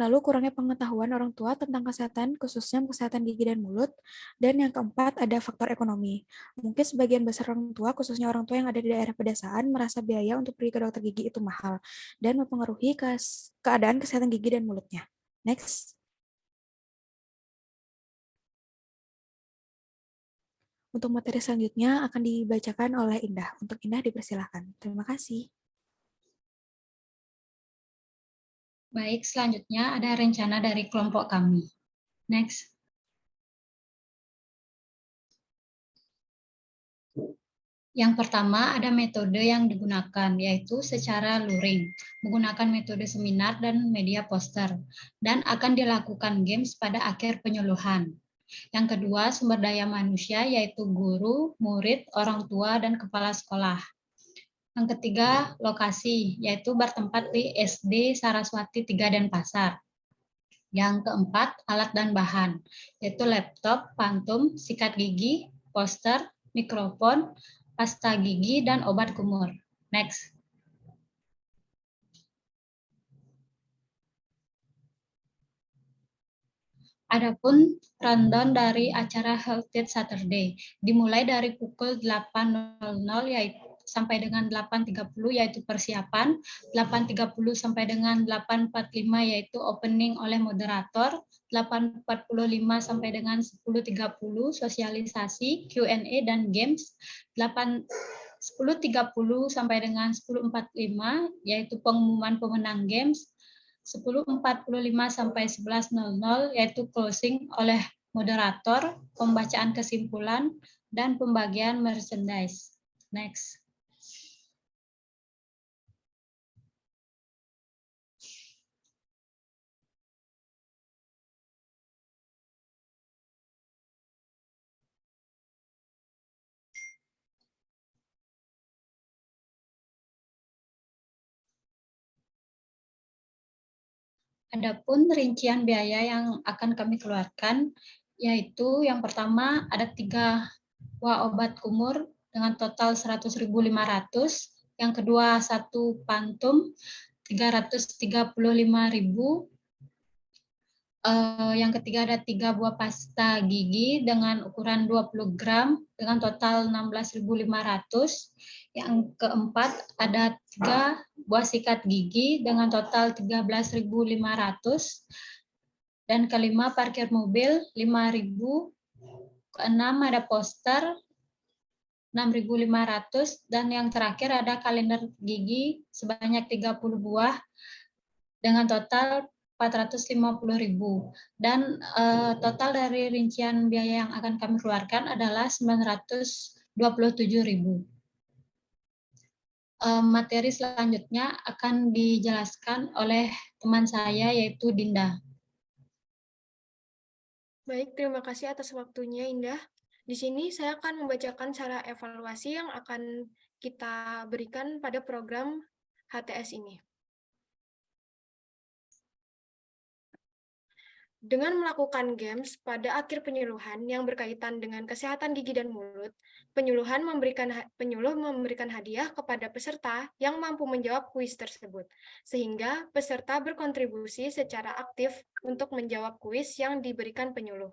Speaker 16: Lalu kurangnya pengetahuan orang tua tentang kesehatan, khususnya kesehatan gigi dan mulut. Dan yang keempat ada faktor ekonomi. Mungkin sebagian besar orang tua, khususnya orang tua yang ada di daerah pedesaan, merasa biaya untuk pergi ke dokter gigi itu mahal dan mempengaruhi keadaan kesehatan gigi dan mulutnya. Next. Untuk materi selanjutnya akan dibacakan oleh Indah. Untuk Indah dipersilahkan. Terima kasih.
Speaker 17: Baik, selanjutnya ada rencana dari kelompok kami. Next. Yang pertama ada metode yang digunakan, yaitu secara luring, menggunakan metode seminar dan media poster, dan akan dilakukan games pada akhir penyuluhan. Yang kedua, sumber daya manusia, yaitu guru, murid, orang tua, dan kepala sekolah. Yang ketiga, lokasi, yaitu bertempat di SD Saraswati 3 Denpasar. Yang keempat, alat dan bahan, yaitu laptop, pantum, sikat gigi, poster, mikrofon, pasta gigi, dan obat kumur. Next. Adapun rundown dari acara Healthy Saturday dimulai dari pukul 8.00 yaitu sampai dengan 8.30 yaitu persiapan, 8.30 sampai dengan 8.45 yaitu opening oleh moderator, 8.45 sampai dengan 10.30 sosialisasi, Q&A dan games, 10.30 sampai dengan 10.45 yaitu pengumuman pemenang games, 10.45 sampai 11.00 yaitu closing oleh moderator, pembacaan kesimpulan, dan pembagian merchandise. Next. Adapun rincian biaya yang akan kami keluarkan, yaitu yang pertama ada 3 buah obat kumur dengan total 100.500, yang kedua 1 pantum 335.000, yang ketiga ada 3 buah pasta gigi dengan ukuran 20 gram dengan total 16.500. Yang keempat ada 3 buah sikat gigi dengan total 13.500. Dan kelima parkir mobil 5.000. Keenam ada poster 6.500. Dan yang terakhir ada kalender gigi sebanyak 30 buah dengan total 450.000. Dan total dari rincian biaya yang akan kami keluarkan adalah 927.000. Materi selanjutnya akan dijelaskan oleh teman saya yaitu Dinda.
Speaker 15: Baik, terima kasih atas waktunya Indah. Di sini saya akan membacakan cara evaluasi yang akan kita berikan pada program HTS ini. Dengan melakukan games pada akhir penyuluhan yang berkaitan dengan kesehatan gigi dan mulut, penyuluh memberikan hadiah kepada peserta yang mampu menjawab kuis tersebut, sehingga peserta berkontribusi secara aktif untuk menjawab kuis yang diberikan penyuluh.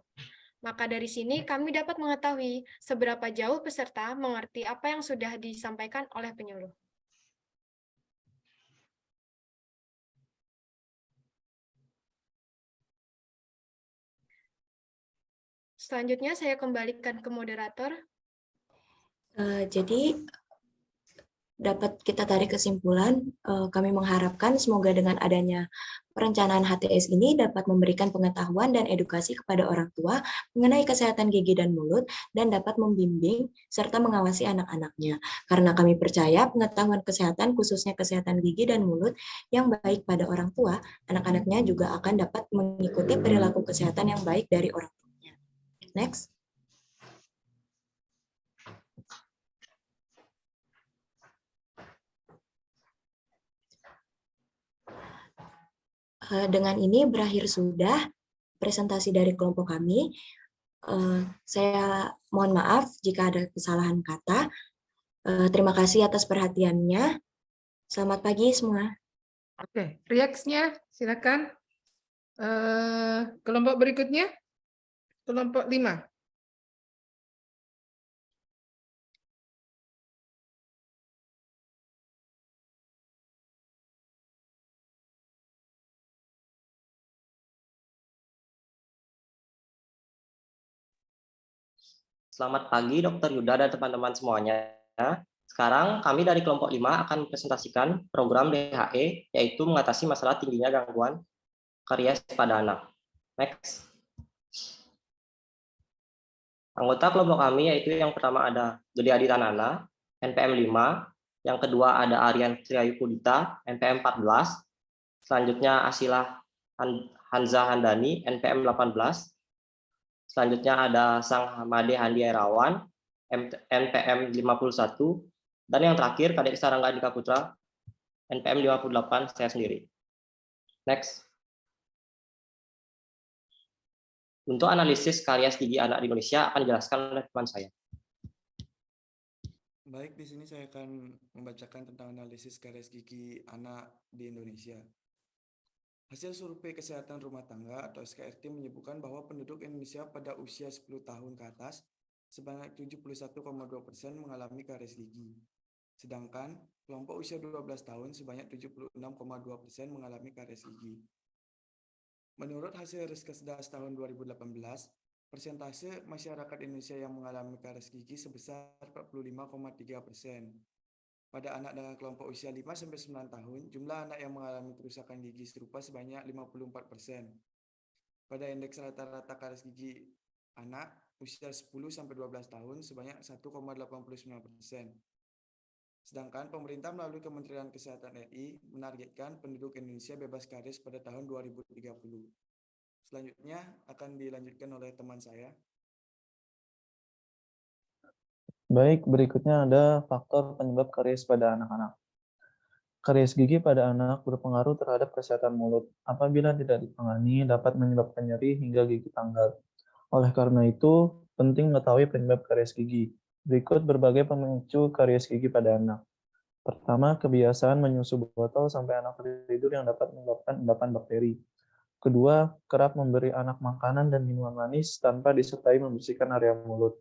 Speaker 15: Maka dari sini kami dapat mengetahui seberapa jauh peserta mengerti apa yang sudah disampaikan oleh penyuluh. Selanjutnya saya kembalikan ke moderator.
Speaker 14: Jadi dapat kita tarik kesimpulan, kami mengharapkan semoga dengan adanya perencanaan HTS ini dapat memberikan pengetahuan dan edukasi kepada orang tua mengenai kesehatan gigi dan mulut dan dapat membimbing serta mengawasi anak-anaknya. Karena kami percaya pengetahuan kesehatan khususnya kesehatan gigi dan mulut yang baik pada orang tua, anak-anaknya juga akan dapat mengikuti perilaku kesehatan yang baik dari orang tua. Next. Dengan ini berakhir sudah presentasi dari kelompok kami. Saya mohon maaf jika ada kesalahan kata. Terima kasih atas perhatiannya. Selamat pagi semua.
Speaker 1: Oke, reaksinya silakan. Kelompok berikutnya. Kelompok 5.
Speaker 18: Selamat pagi Dr. Yuda dan teman-teman semuanya. Sekarang kami dari kelompok 5 akan presentasikan program DHE, yaitu mengatasi masalah tingginya gangguan karies pada anak. Next. Anggota kelompok kami yaitu yang pertama ada Dodi Adi Tanana, NPM 5, yang kedua ada Aryan Triayu Pudita, NPM 14, selanjutnya Asilah Hanza Handani, NPM 18, selanjutnya ada Sang Made Handi Erawan, NPM 51, dan yang terakhir Kadek Sarangga Andika Putra, NPM 58, saya sendiri. Next. Untuk analisis karies gigi anak di Indonesia akan dijelaskan oleh teman saya.
Speaker 7: Baik, di sini saya akan membacakan tentang analisis karies gigi anak di Indonesia. Hasil survei kesehatan rumah tangga atau SKRT menyebutkan bahwa penduduk Indonesia pada usia 10 tahun ke atas sebanyak 71,2% mengalami karies gigi. Sedangkan kelompok usia 12 tahun sebanyak 76,2% mengalami karies gigi. Menurut hasil Riskesdas tahun 2018, persentase masyarakat Indonesia yang mengalami karies gigi sebesar 45,3%. Pada anak dengan kelompok usia 5-9 tahun, jumlah anak yang mengalami kerusakan gigi serupa sebanyak 54%. Pada indeks rata-rata karies gigi anak usia 10-12 tahun sebanyak 1,89%. Sedangkan pemerintah melalui Kementerian Kesehatan RI menargetkan penduduk Indonesia bebas karies pada tahun 2030. Selanjutnya akan dilanjutkan oleh teman saya.
Speaker 19: Baik, berikutnya ada faktor penyebab karies pada anak-anak. Karies gigi pada anak berpengaruh terhadap kesehatan mulut. Apabila tidak ditangani, dapat menyebabkan nyeri hingga gigi tanggal. Oleh karena itu, penting mengetahui penyebab karies gigi. Berikut berbagai pemicu karies gigi pada anak. Pertama, kebiasaan menyusu botol sampai anak tidur yang dapat menyebabkan endapan bakteri. Kedua, kerap memberi anak makanan dan minuman manis tanpa disertai membersihkan area mulut.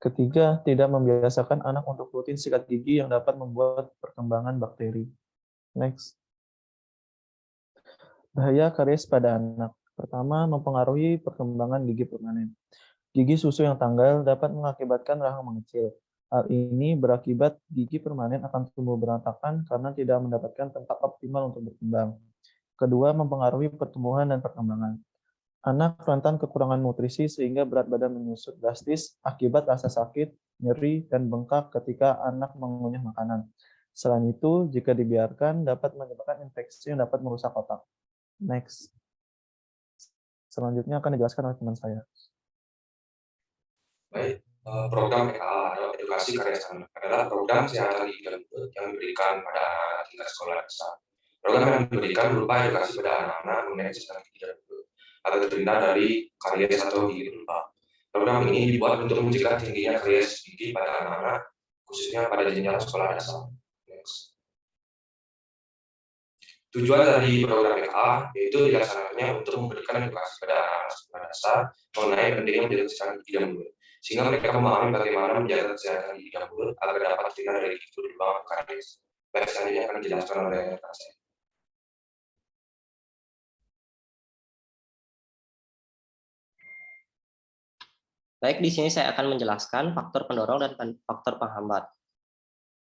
Speaker 19: Ketiga, tidak membiasakan anak untuk rutin sikat gigi yang dapat membuat perkembangan bakteri. Next. Bahaya karies pada anak. Pertama, mempengaruhi perkembangan gigi permanen. Gigi susu yang tanggal dapat mengakibatkan rahang mengecil. Hal ini berakibat gigi permanen akan tumbuh berantakan karena tidak mendapatkan tempat optimal untuk berkembang. Kedua, mempengaruhi pertumbuhan dan perkembangan. Anak rentan kekurangan nutrisi sehingga berat badan menyusut drastis akibat rasa sakit, nyeri, dan bengkak ketika anak mengunyah makanan. Selain itu, jika dibiarkan dapat menyebabkan infeksi yang dapat merusak otak. Next. Selanjutnya akan dijelaskan oleh teman saya.
Speaker 20: Baik, program PKA atau edukasi karies anak adalah program kesehatan gigi dan mulut yang diberikan pada anak-anak tingkat sekolah dasar. Program yang diberikan berupa edukasi pada anak-anak mengenai kesehatan gigi dan mulut agar terhindar dari karies atau gigi pelupa. Program ini dibuat untuk mencegah tingginya karies gigi pada anak-anak, khususnya pada jenjang sekolah dasar. Next. Tujuan dari program PKA yaitu dilaksanakannya untuk memberikan edukasi pada anak-anak sekolah dasar mengenai pentingnya menjaga kesehatan gigi dan mulut, sehingga mereka memahami bagaimana menjaga kesehatan gigi dan mulut agar dapat terhindar dari gigi pelupa karies. Baik, selanjutnya akan dijelaskan oleh rekan saya.
Speaker 18: Baik, di sini saya akan menjelaskan faktor pendorong dan faktor penghambat.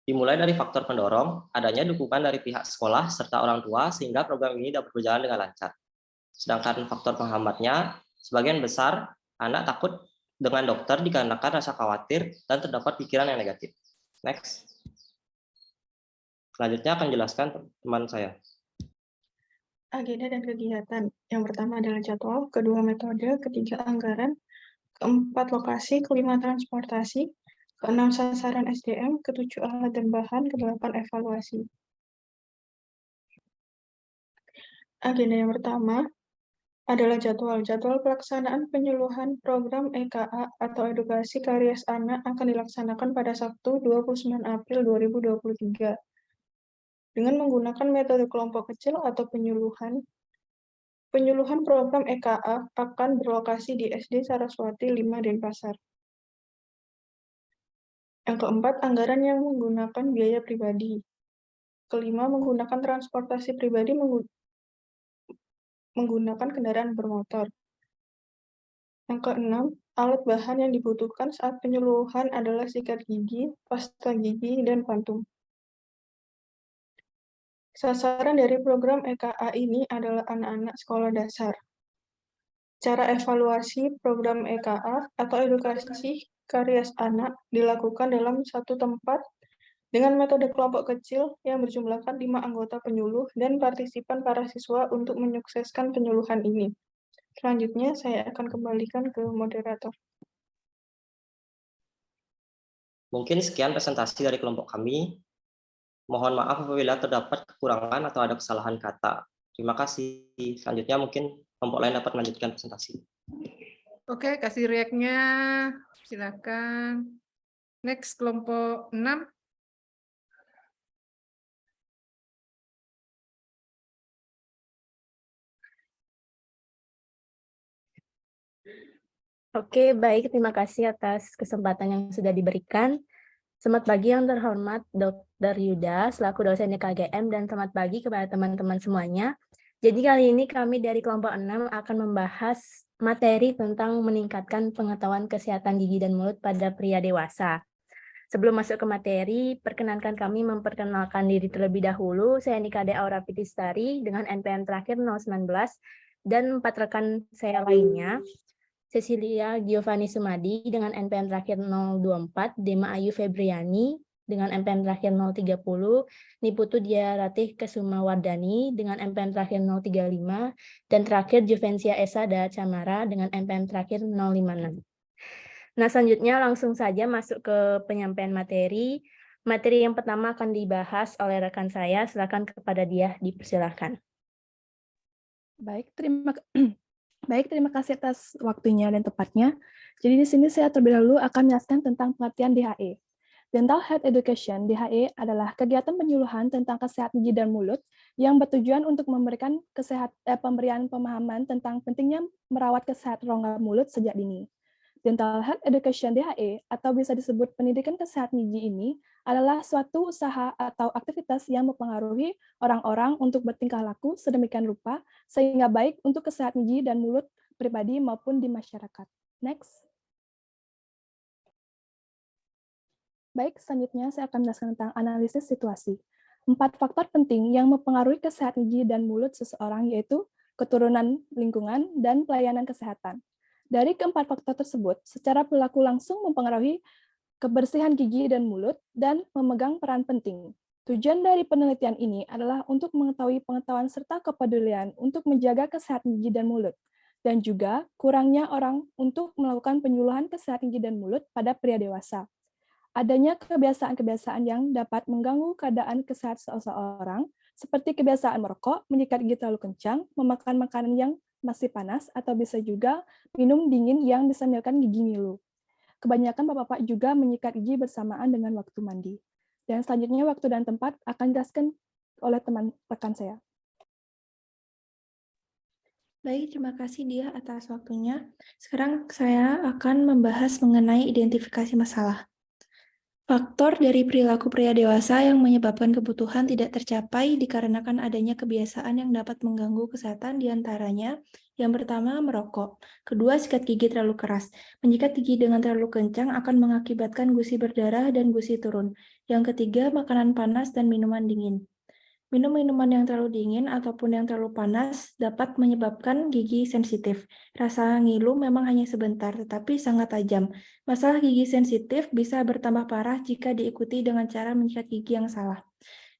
Speaker 18: Dimulai dari faktor pendorong, adanya dukungan dari pihak sekolah serta orang tua sehingga program ini dapat berjalan dengan lancar. Sedangkan faktor penghambatnya, sebagian besar anak takut dengan dokter dikarenakan rasa khawatir dan terdapat pikiran yang negatif. Next. Selanjutnya akan dijelaskan teman saya.
Speaker 21: Agenda dan kegiatan. Yang pertama adalah jadwal, kedua metode, ketiga anggaran, keempat lokasi, kelima transportasi, keenam sasaran SDM, ketujuh alat dan bahan, kedelapan evaluasi. Agenda yang pertama adalah jadwal. Jadwal pelaksanaan penyuluhan program EKA atau edukasi karies anak akan dilaksanakan pada Sabtu 29 April 2023. Dengan menggunakan metode kelompok kecil atau penyuluhan program EKA akan berlokasi di SD Saraswati 5 Denpasar. Yang keempat, anggaran yang menggunakan biaya pribadi. Kelima, menggunakan transportasi pribadi menggunakan kendaraan bermotor. Yang keenam, alat bahan yang dibutuhkan saat penyuluhan adalah sikat gigi, pasta gigi, dan pantum. Sasaran dari program EKA ini adalah anak-anak sekolah dasar. Cara evaluasi program EKA atau edukasi karies anak dilakukan dalam satu tempat dengan metode kelompok kecil yang berjumlahkan 5 anggota penyuluh dan partisipan para siswa untuk menyukseskan penyuluhan ini. Selanjutnya, saya akan kembalikan ke moderator.
Speaker 18: Mungkin sekian presentasi dari kelompok kami. Mohon maaf apabila terdapat kekurangan atau ada kesalahan kata. Terima kasih. Selanjutnya mungkin kelompok lain dapat melanjutkan presentasi.
Speaker 1: Oke, kasih react-nya. Silakan. Next, kelompok 6.
Speaker 4: Oke, baik. Terima kasih atas kesempatan yang sudah diberikan. Selamat pagi yang terhormat Dr. Yuda, selaku dosen KGM, dan selamat pagi kepada teman-teman semuanya. Jadi kali ini kami dari kelompok 6 akan membahas materi tentang meningkatkan pengetahuan kesehatan gigi dan mulut pada pria dewasa. Sebelum masuk ke materi, perkenankan kami memperkenalkan diri terlebih dahulu. Saya Nikade Aura Pitistari dengan NPM terakhir 019 dan 4 rekan saya lainnya. Cecilia Giovanni Sumadi dengan NPM terakhir 024, Dema Ayu Febriani dengan NPM terakhir 030, Niputu Diaratih Kesuma Wardani dengan NPM terakhir 035, dan terakhir Juvencia Esa Da Camara dengan NPM terakhir 056. Nah, selanjutnya langsung saja masuk ke penyampaian materi. Materi yang pertama akan dibahas oleh rekan saya. Silakan kepada dia, dipersilahkan.
Speaker 16: Baik, terima kasih atas waktunya dan tepatnya. Jadi di sini saya terlebih dahulu akan menjelaskan tentang pengertian DHE. Dental Health Education, DHE, adalah kegiatan penyuluhan tentang kesehatan gigi dan mulut yang bertujuan untuk memberikan pemberian pemahaman tentang pentingnya merawat kesehatan rongga mulut sejak dini. Dental Health Education DHE atau bisa disebut pendidikan kesehatan gigi ini adalah suatu usaha atau aktivitas yang mempengaruhi orang-orang untuk bertingkah laku sedemikian rupa sehingga baik untuk kesehatan gigi dan mulut pribadi maupun di masyarakat. Next. Baik, selanjutnya saya akan menjelaskan tentang analisis situasi. 4 faktor penting yang mempengaruhi kesehatan gigi dan mulut seseorang yaitu keturunan, lingkungan, dan pelayanan kesehatan. Dari keempat faktor tersebut, secara perilaku langsung mempengaruhi kebersihan gigi dan mulut dan memegang peran penting. Tujuan dari penelitian ini adalah untuk mengetahui pengetahuan serta kepedulian untuk menjaga kesehatan gigi dan mulut, dan juga kurangnya orang untuk melakukan penyuluhan kesehatan gigi dan mulut pada pria dewasa. Adanya kebiasaan-kebiasaan yang dapat mengganggu keadaan kesehatan seseorang, seperti kebiasaan merokok, menyikat gigi terlalu kencang, memakan makanan yang masih panas, atau bisa juga minum dingin yang disambilkan gigi ngilu. Kebanyakan bapak-bapak juga menyikat gigi bersamaan dengan waktu mandi. Dan selanjutnya waktu dan tempat akan dijelaskan oleh teman rekan saya. Baik, terima kasih dia atas waktunya. Sekarang saya akan membahas mengenai identifikasi masalah. Faktor dari perilaku pria dewasa yang menyebabkan kebutuhan tidak tercapai dikarenakan adanya kebiasaan yang dapat mengganggu kesehatan diantaranya yang pertama merokok, kedua sikat gigi terlalu keras. Menyikat gigi dengan terlalu kencang akan mengakibatkan gusi berdarah dan gusi turun. Yang ketiga makanan panas dan minuman dingin. Minum minuman yang terlalu dingin ataupun yang terlalu panas dapat menyebabkan gigi sensitif. Rasa ngilu memang hanya sebentar, tetapi sangat tajam. Masalah gigi sensitif bisa bertambah parah jika diikuti dengan cara menyikat gigi yang salah.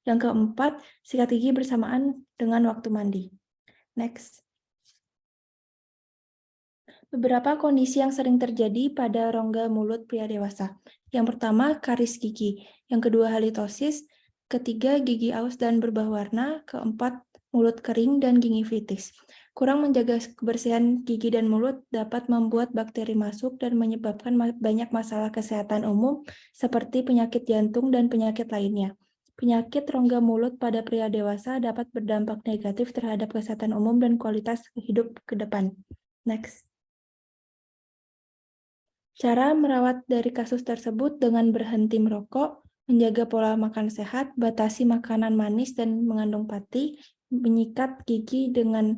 Speaker 16: Yang keempat, sikat gigi bersamaan dengan waktu mandi. Next. Beberapa kondisi yang sering terjadi pada rongga mulut pria dewasa. Yang pertama, karies gigi. Yang kedua, halitosis. Ketiga, gigi aus dan berubah warna. Keempat, mulut kering dan gingivitis. Kurang menjaga kebersihan gigi dan mulut dapat membuat bakteri masuk dan menyebabkan banyak masalah kesehatan umum seperti penyakit jantung dan penyakit lainnya. Penyakit rongga mulut pada pria dewasa dapat berdampak negatif terhadap kesehatan umum dan kualitas hidup ke depan. Next. Cara merawat dari kasus tersebut dengan berhenti merokok, menjaga pola makan sehat, batasi makanan manis dan mengandung pati, menyikat gigi dengan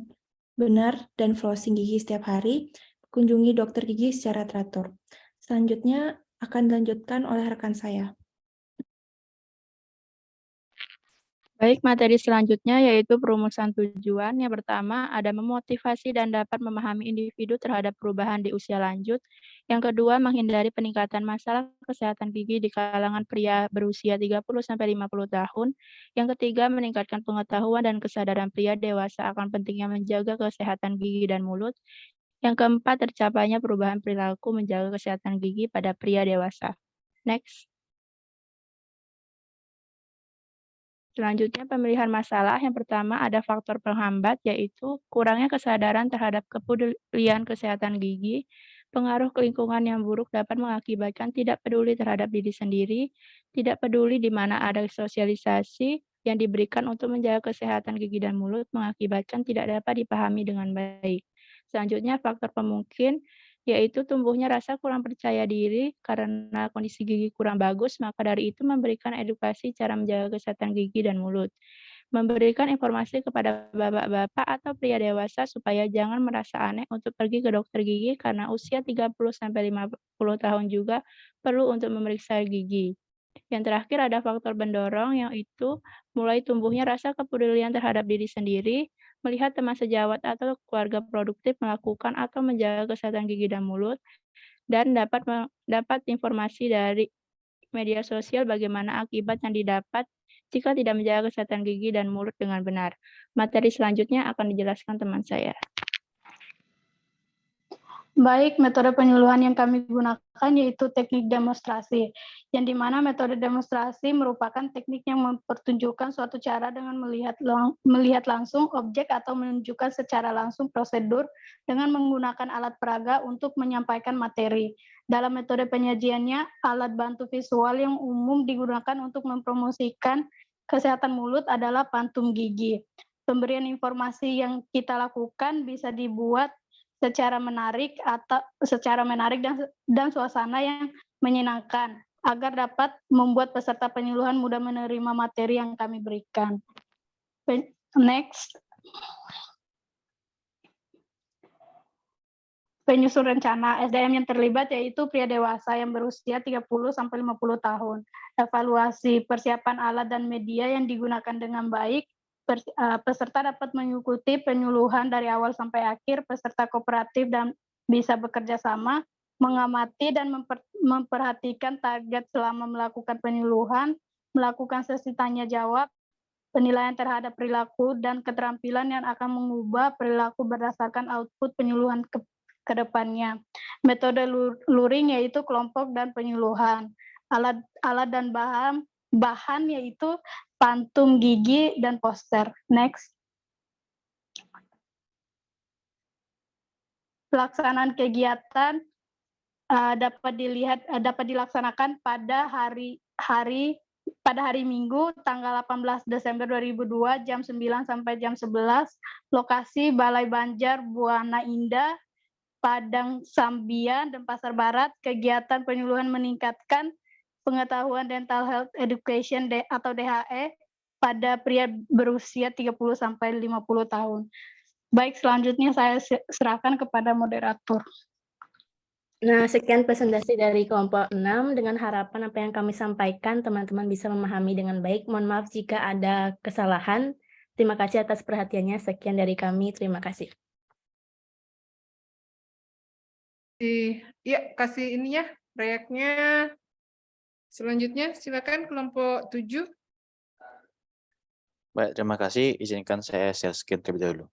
Speaker 16: benar dan flossing gigi setiap hari, kunjungi dokter gigi secara teratur. Selanjutnya akan dilanjutkan oleh rekan saya.
Speaker 6: Baik, materi selanjutnya yaitu perumusan tujuan. Yang pertama, ada memotivasi dan dapat memahami individu terhadap perubahan di usia lanjut. Yang kedua, menghindari peningkatan masalah kesehatan gigi di kalangan pria berusia 30-50 tahun. Yang ketiga, meningkatkan pengetahuan dan kesadaran pria dewasa akan pentingnya menjaga kesehatan gigi dan mulut. Yang keempat, tercapainya perubahan perilaku menjaga kesehatan gigi pada pria dewasa. Next. Selanjutnya, pemilihan masalah. Yang pertama, ada faktor penghambat, yaitu kurangnya kesadaran terhadap kepedulian kesehatan gigi. Pengaruh lingkungan yang buruk dapat mengakibatkan tidak peduli terhadap diri sendiri, tidak peduli di mana ada sosialisasi yang diberikan untuk menjaga kesehatan gigi dan mulut mengakibatkan tidak dapat dipahami dengan baik. Selanjutnya, faktor pemungkin yaitu tumbuhnya rasa kurang percaya diri karena kondisi gigi kurang bagus, maka dari itu memberikan edukasi cara menjaga kesehatan gigi dan mulut. Memberikan informasi kepada bapak-bapak atau pria dewasa supaya jangan merasa aneh untuk pergi ke dokter gigi karena usia 30-50 tahun juga perlu untuk memeriksa gigi. Yang terakhir ada faktor pendorong yaitu mulai tumbuhnya rasa kepedulian terhadap diri sendiri, melihat teman sejawat atau keluarga produktif melakukan atau menjaga kesehatan gigi dan mulut, dan dapat informasi dari media sosial bagaimana akibat yang didapat jika tidak menjaga kesehatan gigi dan mulut dengan benar. Materi selanjutnya akan dijelaskan teman saya.
Speaker 5: Baik, metode penyuluhan yang kami gunakan yaitu teknik demonstrasi, yang dimana metode demonstrasi merupakan teknik yang mempertunjukkan suatu cara dengan melihat langsung objek atau menunjukkan secara langsung prosedur dengan menggunakan alat peraga untuk menyampaikan materi. Dalam metode penyajiannya, alat bantu visual yang umum digunakan untuk mempromosikan kesehatan mulut adalah pantum gigi. Pemberian informasi yang kita lakukan bisa dibuat secara menarik dan suasana yang menyenangkan agar dapat membuat peserta penyuluhan mudah menerima materi yang kami berikan. Next. Penyusun rencana SDM yang terlibat yaitu pria dewasa yang berusia 30-50 tahun. Evaluasi persiapan alat dan media yang digunakan dengan baik. Peserta dapat mengikuti penyuluhan dari awal sampai akhir. Peserta kooperatif dan bisa bekerja sama, mengamati dan memperhatikan target selama melakukan penyuluhan, melakukan sesi tanya jawab, penilaian terhadap perilaku dan keterampilan yang akan mengubah perilaku berdasarkan output penyuluhan ke depannya. Metode luring yaitu kelompok dan penyuluhan. Alat dan bahan yaitu pantum gigi dan poster. Next. Pelaksanaan kegiatan dapat dilaksanakan pada hari Minggu tanggal 18 Desember 2002 jam 9 sampai jam 11. Lokasi Balai Banjar Buana Indah, Padang Sambian dan Pasar Barat. Kegiatan penyuluhan meningkatkan pengetahuan dental health education atau DHE pada pria berusia 30-50 tahun. Baik, selanjutnya saya serahkan kepada moderator.
Speaker 4: Nah, sekian presentasi dari kelompok 6 dengan harapan apa yang kami sampaikan teman-teman bisa memahami dengan baik. Mohon maaf jika ada kesalahan. Terima kasih atas perhatiannya. Sekian dari kami. Terima kasih.
Speaker 1: Ya, kasih ininya, proyeknya. Selanjutnya, silakan kelompok 7.
Speaker 22: Baik, terima kasih. Izinkan saya share screen terlebih dahulu.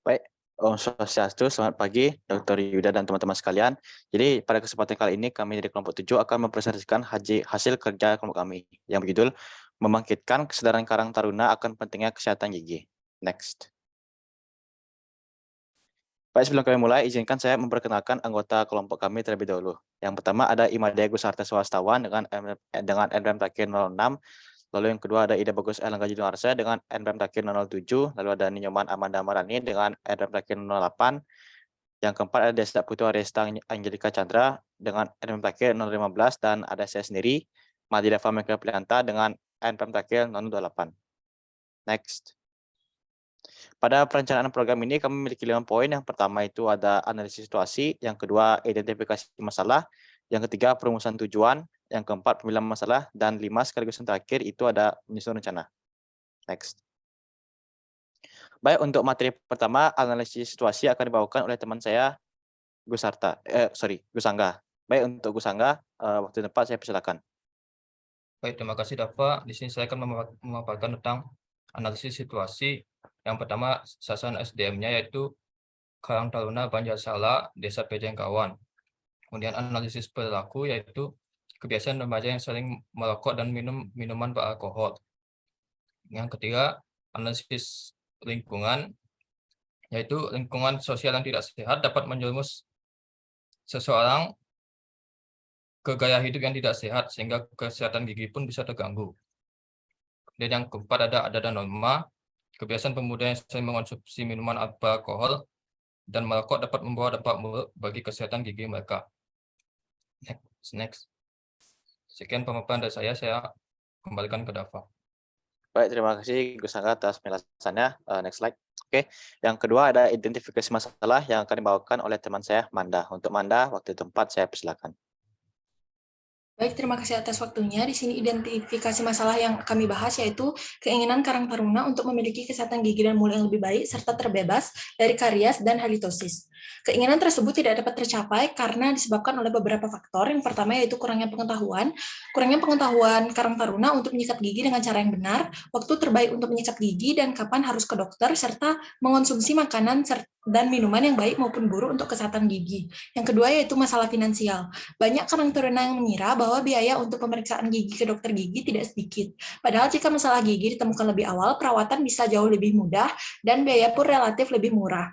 Speaker 22: Baik, Om Swastiastu, selamat pagi, Dr. Yuda dan teman-teman sekalian. Jadi, pada kesempatan kali ini, kami dari kelompok 7 akan mempresentasikan hasil kerja kelompok kami, yang berjudul Membangkitkan Kesadaran Karang Taruna akan Pentingnya Kesehatan Gigi. Next. Baik, sebelum kami mulai, izinkan saya memperkenalkan anggota kelompok kami terlebih dahulu. Yang pertama ada Imadea Gusarta Swastawan dengan NPM terakhir 06, lalu yang kedua ada Ida Bagus Elangga Junarsa dengan NPM terakhir 07, lalu ada Ninyoman Amanda Marani dengan NPM terakhir 08, yang keempat ada Desta Putu Aresta Angelika Chandra dengan NPM terakhir 015, dan ada saya sendiri, Madida Fameka Prianta dengan NPM terakhir 028. Next. Pada perencanaan program ini kami memiliki 5 poin. Yang pertama itu ada analisis situasi, yang kedua identifikasi masalah, yang ketiga perumusan tujuan, yang keempat pemilihan masalah, dan 5 sekaligus yang terakhir itu ada menyusun rencana. Next. Baik, untuk materi pertama analisis situasi akan dibawakan oleh teman saya Gusangga. Baik, untuk Gusangga, waktu dan tempat saya persilakan.
Speaker 23: Baik, terima kasih Dafa. Di sini saya akan memaparkan tentang analisis situasi. Yang pertama, sasaran SDM-nya yaitu Karang Taruna Banjarsala, Desa Pejengkawan. Kemudian analisis perilaku yaitu kebiasaan remaja yang sering merokok dan minum minuman beralkohol. Yang ketiga, analisis lingkungan, yaitu lingkungan sosial yang tidak sehat dapat menjerumus seseorang ke gaya hidup yang tidak sehat sehingga kesehatan gigi pun bisa terganggu. Dan yang keempat ada norma, kebiasaan pemuda yang sering mengonsumsi minuman beralkohol dan merokok dapat membawa dampak buruk bagi kesehatan gigi mereka. Next. Sekian pemaparan dari saya kembalikan ke Dava.
Speaker 22: Baik, terima kasih Gus Angga atas penjelasannya. Next slide. Oke, yang kedua ada identifikasi masalah yang akan dibawakan oleh teman saya, Manda. Untuk Manda, waktu tempat saya persilakan.
Speaker 8: Baik, terima kasih atas waktunya. Di sini identifikasi masalah yang kami bahas yaitu keinginan Karang Taruna untuk memiliki kesehatan gigi dan mulut yang lebih baik serta terbebas dari karies dan halitosis. Keinginan tersebut tidak dapat tercapai karena disebabkan oleh beberapa faktor. Yang pertama yaitu kurangnya pengetahuan. Kurangnya pengetahuan Karang Taruna untuk menyikat gigi dengan cara yang benar, waktu terbaik untuk menyikat gigi dan kapan harus ke dokter, serta mengonsumsi makanan dan minuman yang baik maupun buruk untuk kesehatan gigi. Yang kedua yaitu masalah finansial. Banyak Karang Taruna yang mengira bahwa biaya untuk pemeriksaan gigi ke dokter gigi tidak sedikit. Padahal jika masalah gigi ditemukan lebih awal, perawatan bisa jauh lebih mudah dan biaya pun relatif lebih murah.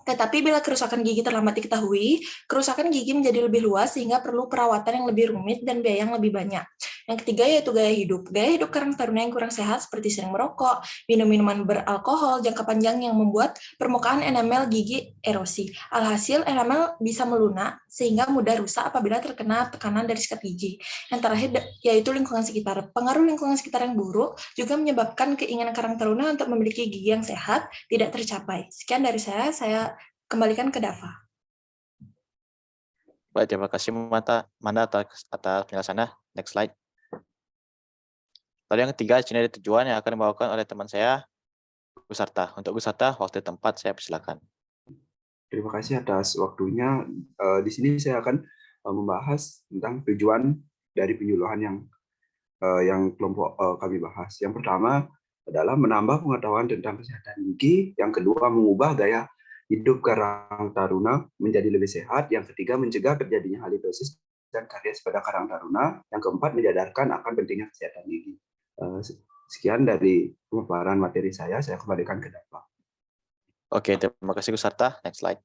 Speaker 8: Tetapi bila kerusakan gigi terlambat diketahui, kerusakan gigi menjadi lebih luas sehingga perlu perawatan yang lebih rumit dan biaya yang lebih banyak. Yang ketiga yaitu gaya hidup. Gaya hidup Karang Taruna yang kurang sehat seperti sering merokok, minum minuman beralkohol jangka panjang yang membuat permukaan enamel gigi erosi. Alhasil enamel bisa melunak sehingga mudah rusak apabila terkena tekanan dari sikat gigi. Yang terakhir yaitu lingkungan sekitar. Pengaruh lingkungan sekitar yang buruk juga menyebabkan keinginan Karang Taruna untuk memiliki gigi yang sehat tidak tercapai. Sekian dari saya kembalikan ke Dava.
Speaker 22: Baik, terima kasih Manda atas penjelasannya. Next slide. Lalu yang ketiga, di sini ada tujuan yang akan dibawakan oleh teman saya, Gus Sarta. Untuk Gus Sarta, waktu tempat saya persilakan.
Speaker 9: Terima kasih atas waktunya. Di sini saya akan membahas tentang tujuan dari penyuluhan yang kelompok kami bahas. Yang pertama adalah menambah pengetahuan tentang kesehatan gigi. Yang kedua, mengubah gaya hidup Karang Taruna menjadi lebih sehat. Yang ketiga, mencegah terjadinya halitosis dan karies pada Karang Taruna. Yang keempat, menyadarkan akan pentingnya kesehatan gigi. Sekian dari pemaparan materi saya kembalikan ke Dava.
Speaker 22: Oke, terima kasih Gus Sarta. Next slide.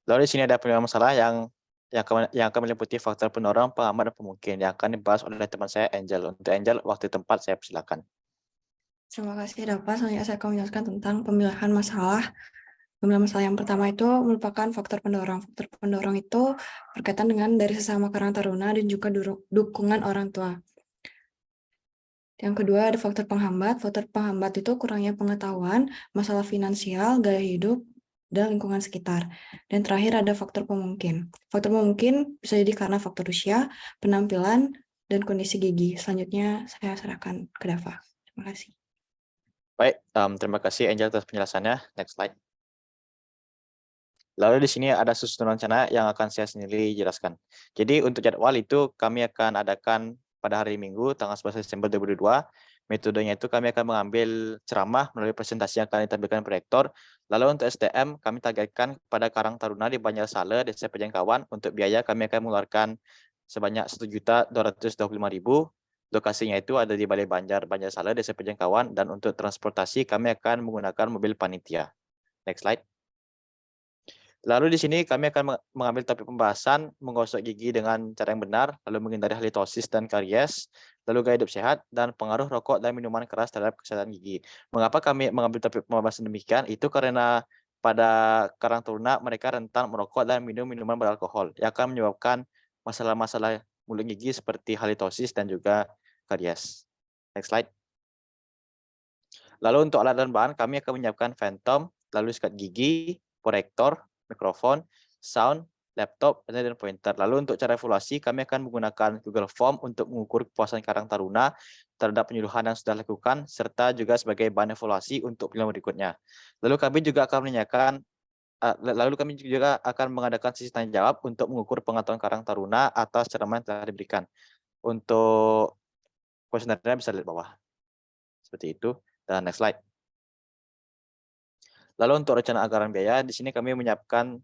Speaker 22: Lalu di sini ada penyuluhan masalah yang akan meliputi faktor pendorong, pengamat, dan pemungkin yang akan dibahas oleh teman saya, Angel. Untuk Angel, waktu tempat saya persilakan.
Speaker 16: Terima kasih Dava. Selanjutnya saya akan menjelaskan tentang pemilihan masalah. Pemilihan masalah yang pertama itu merupakan faktor pendorong. Faktor pendorong itu berkaitan dengan dari sesama Karang Taruna dan juga dukungan orang tua. Yang kedua ada faktor penghambat. Faktor penghambat itu kurangnya pengetahuan, masalah finansial, gaya hidup, dan lingkungan sekitar. Dan terakhir ada faktor pemungkin. Faktor pemungkin bisa jadi karena faktor usia, penampilan, dan kondisi gigi. Selanjutnya saya serahkan ke Dava. Terima kasih.
Speaker 22: Baik, terima kasih Angel atas penjelasannya. Next slide. Lalu di sini ada susunan rencana yang akan saya sendiri jelaskan. Jadi untuk jadwal itu kami akan adakan pada hari Minggu tanggal 11 Desember 2022. Metodenya itu kami akan mengambil ceramah melalui presentasi yang akan ditampilkan proyektor. Lalu untuk SDM kami targetkan pada Karang Taruna di Banjarsala, Desa Pejengkawan. Untuk biaya kami akan mengeluarkan sebanyak 1.225.000. Lokasinya itu ada di Balai Banjarsala, Desa Pejengkawan. Dan untuk transportasi kami akan menggunakan mobil panitia. Next slide. Lalu di sini kami akan mengambil topik pembahasan menggosok gigi dengan cara yang benar, lalu menghindari halitosis dan karies, lalu gaya hidup sehat, dan pengaruh rokok dan minuman keras terhadap kesehatan gigi. Mengapa kami mengambil topik pembahasan demikian? Itu karena pada Karang Taruna mereka rentan merokok dan minum minuman beralkohol yang akan menyebabkan masalah-masalah mulut gigi seperti halitosis dan juga karies. Next slide. Lalu untuk alat dan bahan kami akan menyiapkan Phantom, lalu sikat gigi, proyektor, mikrofon, sound, laptop, dan pointer. Lalu untuk cara evaluasi, kami akan menggunakan Google Form untuk mengukur kepuasan Karang Taruna terhadap penyuluhan yang sudah dilakukan, serta juga sebagai bahan evaluasi untuk film berikutnya. Lalu kami juga akan mengadakan sesi tanya jawab untuk mengukur pengetahuan Karang Taruna atas ceramah yang telah diberikan. Untuk kuesionernya bisa lihat bawah. Seperti itu. Dan next slide. Lalu untuk rencana anggaran biaya, di sini kami menyiapkan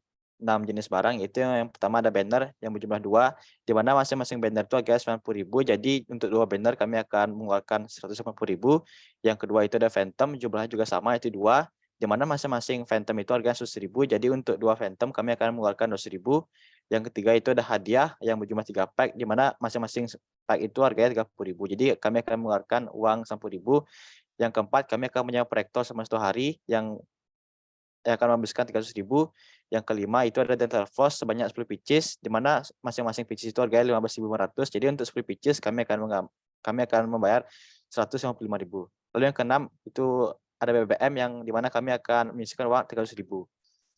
Speaker 22: 6 jenis barang. Itu yang pertama ada banner yang berjumlah 2, di mana masing-masing banner itu harganya 90.000. Jadi untuk 2 banner kami akan mengeluarkan 150.000. Yang kedua itu ada Phantom, jumlahnya juga sama, itu 2, di mana masing-masing Phantom itu harganya 100.000. Jadi untuk 2 Phantom kami akan mengeluarkan 200.000. Yang ketiga itu ada hadiah yang berjumlah 3 pack, di mana masing-masing pack itu harganya 30.000. Jadi kami akan mengeluarkan uang 10.000. Yang keempat, kami akan menyewa proyektor selama 1 hari yang akan menghabiskan 300.000. Yang kelima itu ada dental floss sebanyak 10 pieces, di mana masing-masing pieces itu harganya 15.500. Jadi untuk 10 pieces kami akan membayar 155.000. Lalu yang keenam itu ada BBM yang di mana kami akan menyisihkan uang 300.000.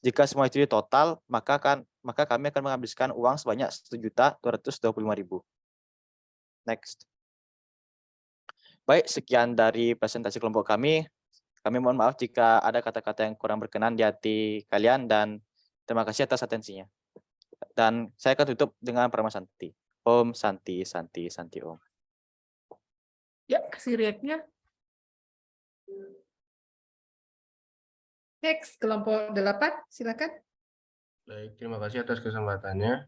Speaker 22: Jika semua itu total, maka kami akan menghabiskan uang sebanyak 1.225.000. Next. Baik, sekian dari presentasi kelompok kami. Kami mohon maaf jika ada kata-kata yang kurang berkenan di hati kalian, dan terima kasih atas atensinya. Dan saya akan tutup dengan Parama Santi. Om Santi, Santi, Santi Om.
Speaker 1: Ya, kasih react-nya. Next, kelompok 8, silakan.
Speaker 20: Baik, terima kasih atas kesempatannya.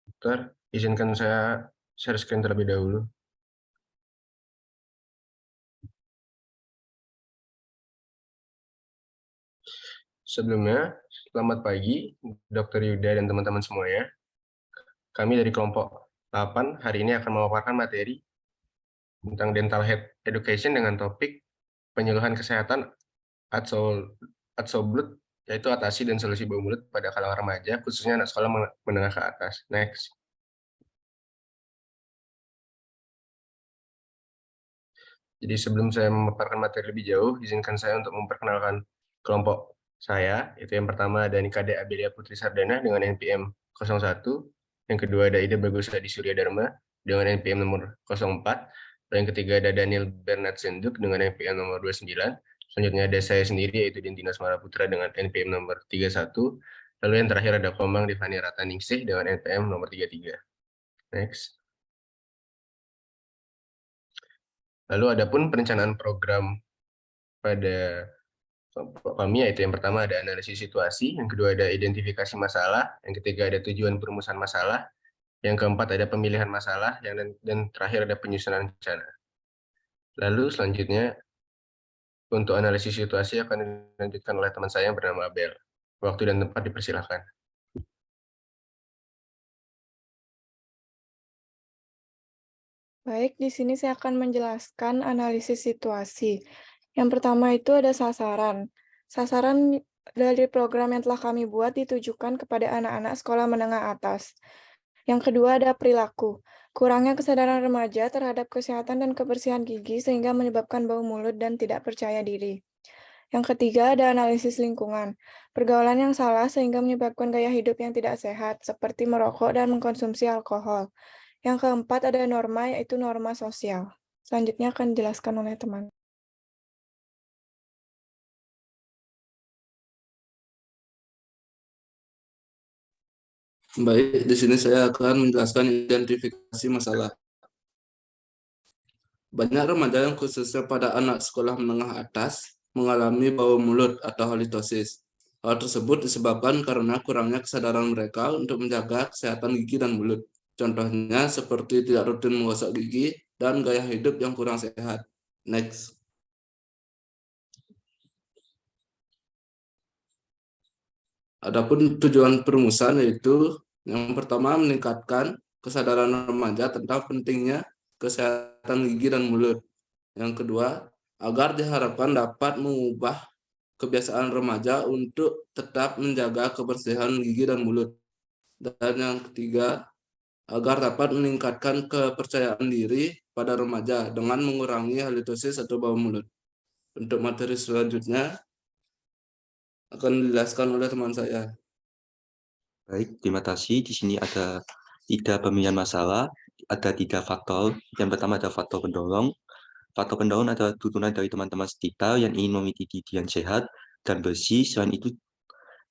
Speaker 20: Dokter, izinkan saya share screen terlebih dahulu. Sebelumnya, selamat pagi, Dr. Yuda dan teman-teman semuanya. Kami dari kelompok 8 hari ini akan memaparkan materi tentang dental health education dengan topik penyuluhan kesehatan Adsoblut, yaitu atasi dan solusi bau mulut pada kalangan remaja, khususnya anak sekolah menengah ke atas. Next. Jadi sebelum saya memaparkan materi lebih jauh, izinkan saya untuk memperkenalkan kelompok saya. Itu yang pertama ada Nikade Abelia Putri Sardana dengan NPM 01. Yang kedua ada Ida Bagus Adi Surya Dharma dengan NPM nomor 04. Dan yang ketiga ada Daniel Bernard Senduk dengan NPM nomor 29. Selanjutnya ada saya sendiri yaitu Dintinas Maraputra dengan NPM nomor 31. Lalu yang terakhir ada Komang Divani Rataningsih dengan NPM nomor 33. Next. Lalu adapun perencanaan program pada kami yaitu yang pertama ada analisis situasi, yang kedua ada identifikasi masalah, yang ketiga ada tujuan perumusan masalah, yang keempat ada pemilihan masalah, dan terakhir ada penyusunan rencana. Lalu selanjutnya untuk analisis situasi akan dilanjutkan oleh teman saya yang bernama Abel. Waktu dan tempat dipersilahkan.
Speaker 21: Baik, di sini saya akan menjelaskan analisis situasi. Yang pertama itu ada sasaran. Sasaran dari program yang telah kami buat ditujukan kepada anak-anak sekolah menengah atas. Yang kedua ada perilaku. Kurangnya kesadaran remaja terhadap kesehatan dan kebersihan gigi sehingga menyebabkan bau mulut dan tidak percaya diri. Yang ketiga ada analisis lingkungan. Pergaulan yang salah sehingga menyebabkan gaya hidup yang tidak sehat, seperti merokok dan mengkonsumsi alkohol. Yang keempat ada norma, yaitu norma sosial. Selanjutnya akan dijelaskan oleh teman.
Speaker 2: Baik, di sini saya akan menjelaskan identifikasi masalah. Banyak remaja yang khususnya pada anak sekolah menengah atas mengalami bau mulut atau halitosis. Hal tersebut disebabkan karena kurangnya kesadaran mereka untuk menjaga kesehatan gigi dan mulut. Contohnya seperti tidak rutin menggosok gigi dan gaya hidup yang kurang sehat. Next. Adapun tujuan perumusan yaitu yang pertama meningkatkan kesadaran remaja tentang pentingnya kesehatan gigi dan mulut. Yang kedua, agar diharapkan dapat mengubah kebiasaan remaja untuk tetap menjaga kebersihan gigi dan mulut. Dan yang ketiga, agar dapat meningkatkan kepercayaan diri pada remaja dengan mengurangi halitosis atau bau mulut. Untuk materi selanjutnya akan dijelaskan oleh teman saya.
Speaker 10: Baik, terima kasih. Di sini ada 3 pemilihan masalah, ada 3 faktor. Yang pertama ada faktor pendorong. Faktor pendorong adalah turunan dari teman-teman sekitar yang ingin memiliki gigi yang sehat dan bersih. Selain itu,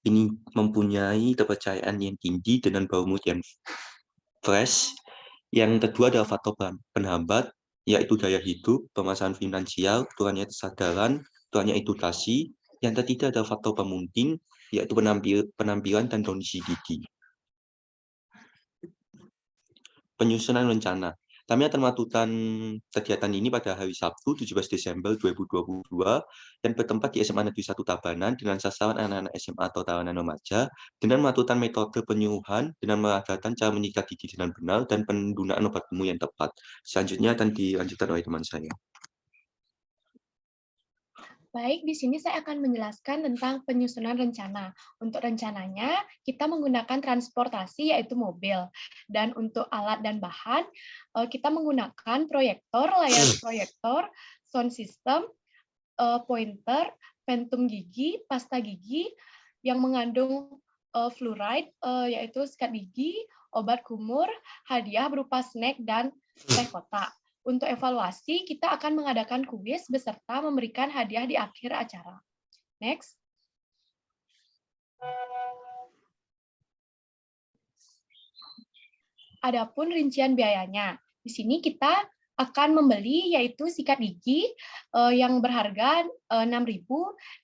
Speaker 10: ini mempunyai kepercayaan yang tinggi dengan bau mulut yang fresh. Yang kedua adalah faktor penhambat, yaitu gaya hidup, pemasaran finansial, kurangnya kesadaran, kurangnya edukasi. Yang ketiga adalah faktor pemungkin, yaitu penampilan dan kondisi gigi. Penyusunan rencana. Kami akan melakukan kegiatan ini pada hari Sabtu 17 Desember 2022 dan bertempat di SMA Negeri 1 Tabanan dengan sasaran anak-anak SMA atau tahanan remaja dengan melakukan metode penyuluhan dengan melakukan cara menyikat gigi dengan benar dan penggunaan obat temu yang tepat. Selanjutnya akan dilanjutkan oleh teman saya.
Speaker 11: Baik, di sini saya akan menjelaskan tentang penyusunan rencana. Untuk rencananya, kita menggunakan transportasi yaitu mobil. Dan untuk alat dan bahan, kita menggunakan proyektor, layar proyektor, sound system, pointer, pentum gigi, pasta gigi yang mengandung fluoride, yaitu sikat gigi, obat kumur, hadiah berupa snack, dan teh kotak. Untuk evaluasi, kita akan mengadakan kuis beserta memberikan hadiah di akhir acara. Next. Adapun rincian biayanya. Di sini kita akan membeli yaitu sikat gigi yang berharga 6.000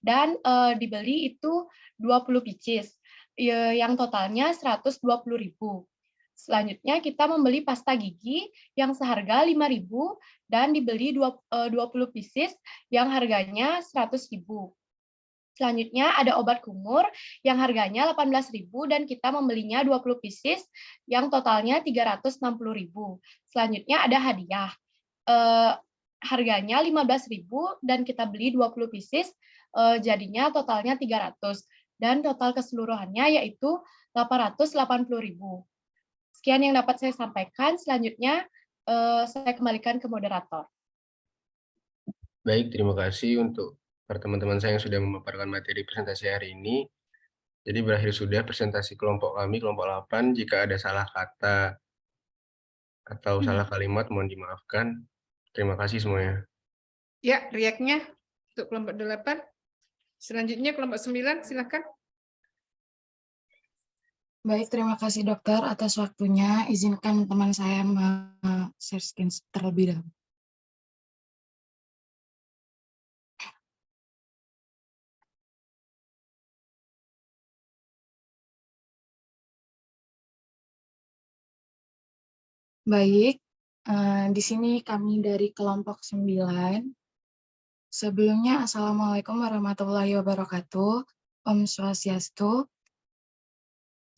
Speaker 11: dan dibeli itu 20 pieces yang totalnya 120.000. Selanjutnya kita membeli pasta gigi yang seharga 5.000 dan dibeli 20 pieces yang harganya 100.000. Selanjutnya ada obat kumur yang harganya 18.000 dan kita membelinya 20 pieces yang totalnya 360.000. Selanjutnya ada hadiah. Harganya 15.000 dan kita beli 20 pieces jadinya totalnya 300 dan total keseluruhannya yaitu 880.000. Sekian yang dapat saya sampaikan. Selanjutnya saya kembalikan ke moderator.
Speaker 12: Baik, terima kasih untuk teman-teman saya yang sudah memaparkan materi presentasi hari ini. Jadi berakhir sudah presentasi kelompok kami, kelompok 8. Jika ada salah kata atau salah kalimat, mohon dimaafkan. Terima kasih semuanya.
Speaker 1: Ya, riaknya untuk kelompok 8. Selanjutnya kelompok 9, silakan.
Speaker 13: Baik, terima kasih dokter atas waktunya. Izinkan teman saya share screen terlebih dahulu. Baik, di sini kami dari kelompok 9. Sebelumnya, Assalamualaikum warahmatullahi wabarakatuh. Om Swastiastu.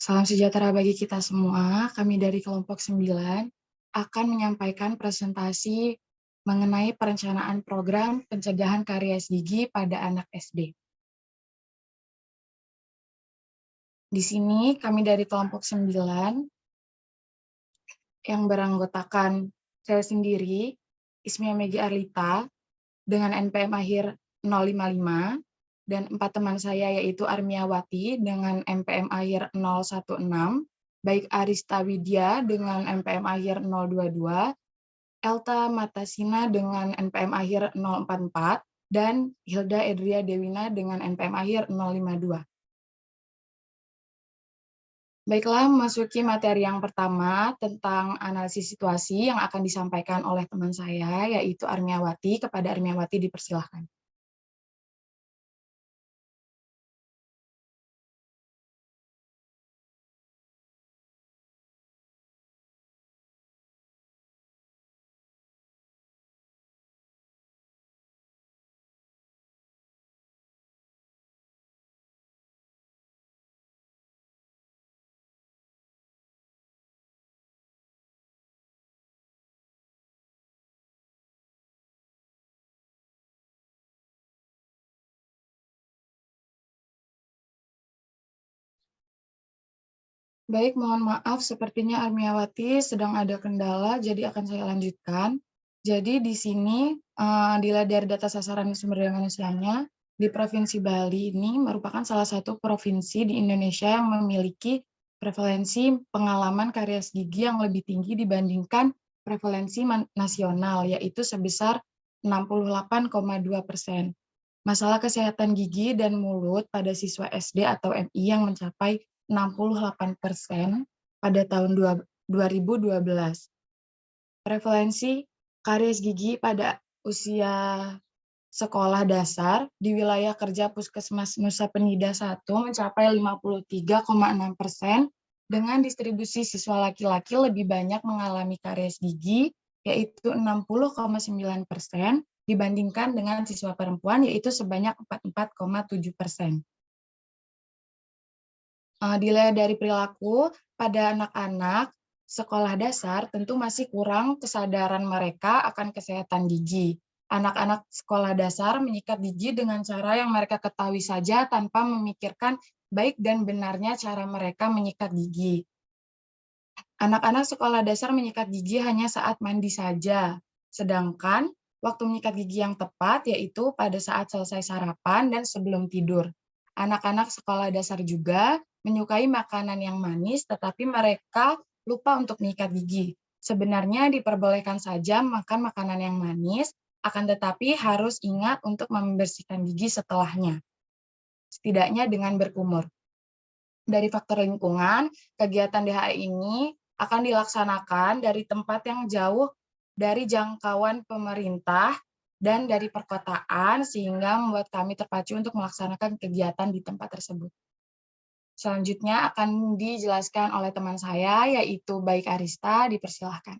Speaker 13: Salam sejahtera bagi kita semua. Kami dari kelompok 9 akan menyampaikan presentasi mengenai perencanaan program pencegahan karies gigi pada anak SD. Di sini kami dari kelompok 9 yang beranggotakan saya sendiri, Ismia Megi Arlita, dengan NPM akhir 055, dan 4 teman saya yaitu Armiawati dengan NPM akhir 016, baik Arista Widya dengan NPM akhir 022, Elta Matasina dengan NPM akhir 044, dan Hilda Edria Dewina dengan NPM akhir 052. Baiklah, memasuki materi yang pertama tentang analisis situasi yang akan disampaikan oleh teman saya, yaitu Armiawati. Kepada Armiawati dipersilahkan. Baik, mohon maaf, sepertinya Armiawati sedang ada kendala, jadi akan saya lanjutkan. Jadi di sini, dilihat dari data sasaran sumber daya manusianya, di Provinsi Bali ini merupakan salah satu provinsi di Indonesia yang memiliki prevalensi pengalaman karies gigi yang lebih tinggi dibandingkan prevalensi nasional, yaitu sebesar 68,2%. Masalah kesehatan gigi dan mulut pada siswa SD atau MI yang mencapai 68% pada tahun 2012. Prevalensi karies gigi pada usia sekolah dasar di wilayah kerja Puskesmas Nusa Penida 1 mencapai 53,6%, dengan distribusi siswa laki-laki lebih banyak mengalami karies gigi, yaitu 60,9%, dibandingkan dengan siswa perempuan, yaitu sebanyak 44,7%. Dilihat dari perilaku, pada anak-anak sekolah dasar tentu masih kurang kesadaran mereka akan kesehatan gigi. Anak-anak sekolah dasar menyikat gigi dengan cara yang mereka ketahui saja tanpa memikirkan baik dan benarnya cara mereka menyikat gigi. Anak-anak sekolah dasar menyikat gigi hanya saat mandi saja, sedangkan waktu menyikat gigi yang tepat yaitu pada saat selesai sarapan dan sebelum tidur. Anak-anak sekolah dasar juga menyukai makanan yang manis, tetapi mereka lupa untuk menyikat gigi. Sebenarnya diperbolehkan saja makan makanan yang manis, akan tetapi harus ingat untuk membersihkan gigi setelahnya, setidaknya dengan berkumur. Dari faktor lingkungan, kegiatan DHA ini akan dilaksanakan dari tempat yang jauh dari jangkauan pemerintah dan dari perkotaan, sehingga membuat kami terpacu untuk melaksanakan kegiatan di tempat tersebut. Selanjutnya akan dijelaskan oleh teman saya, yaitu Baik Arista, dipersilahkan.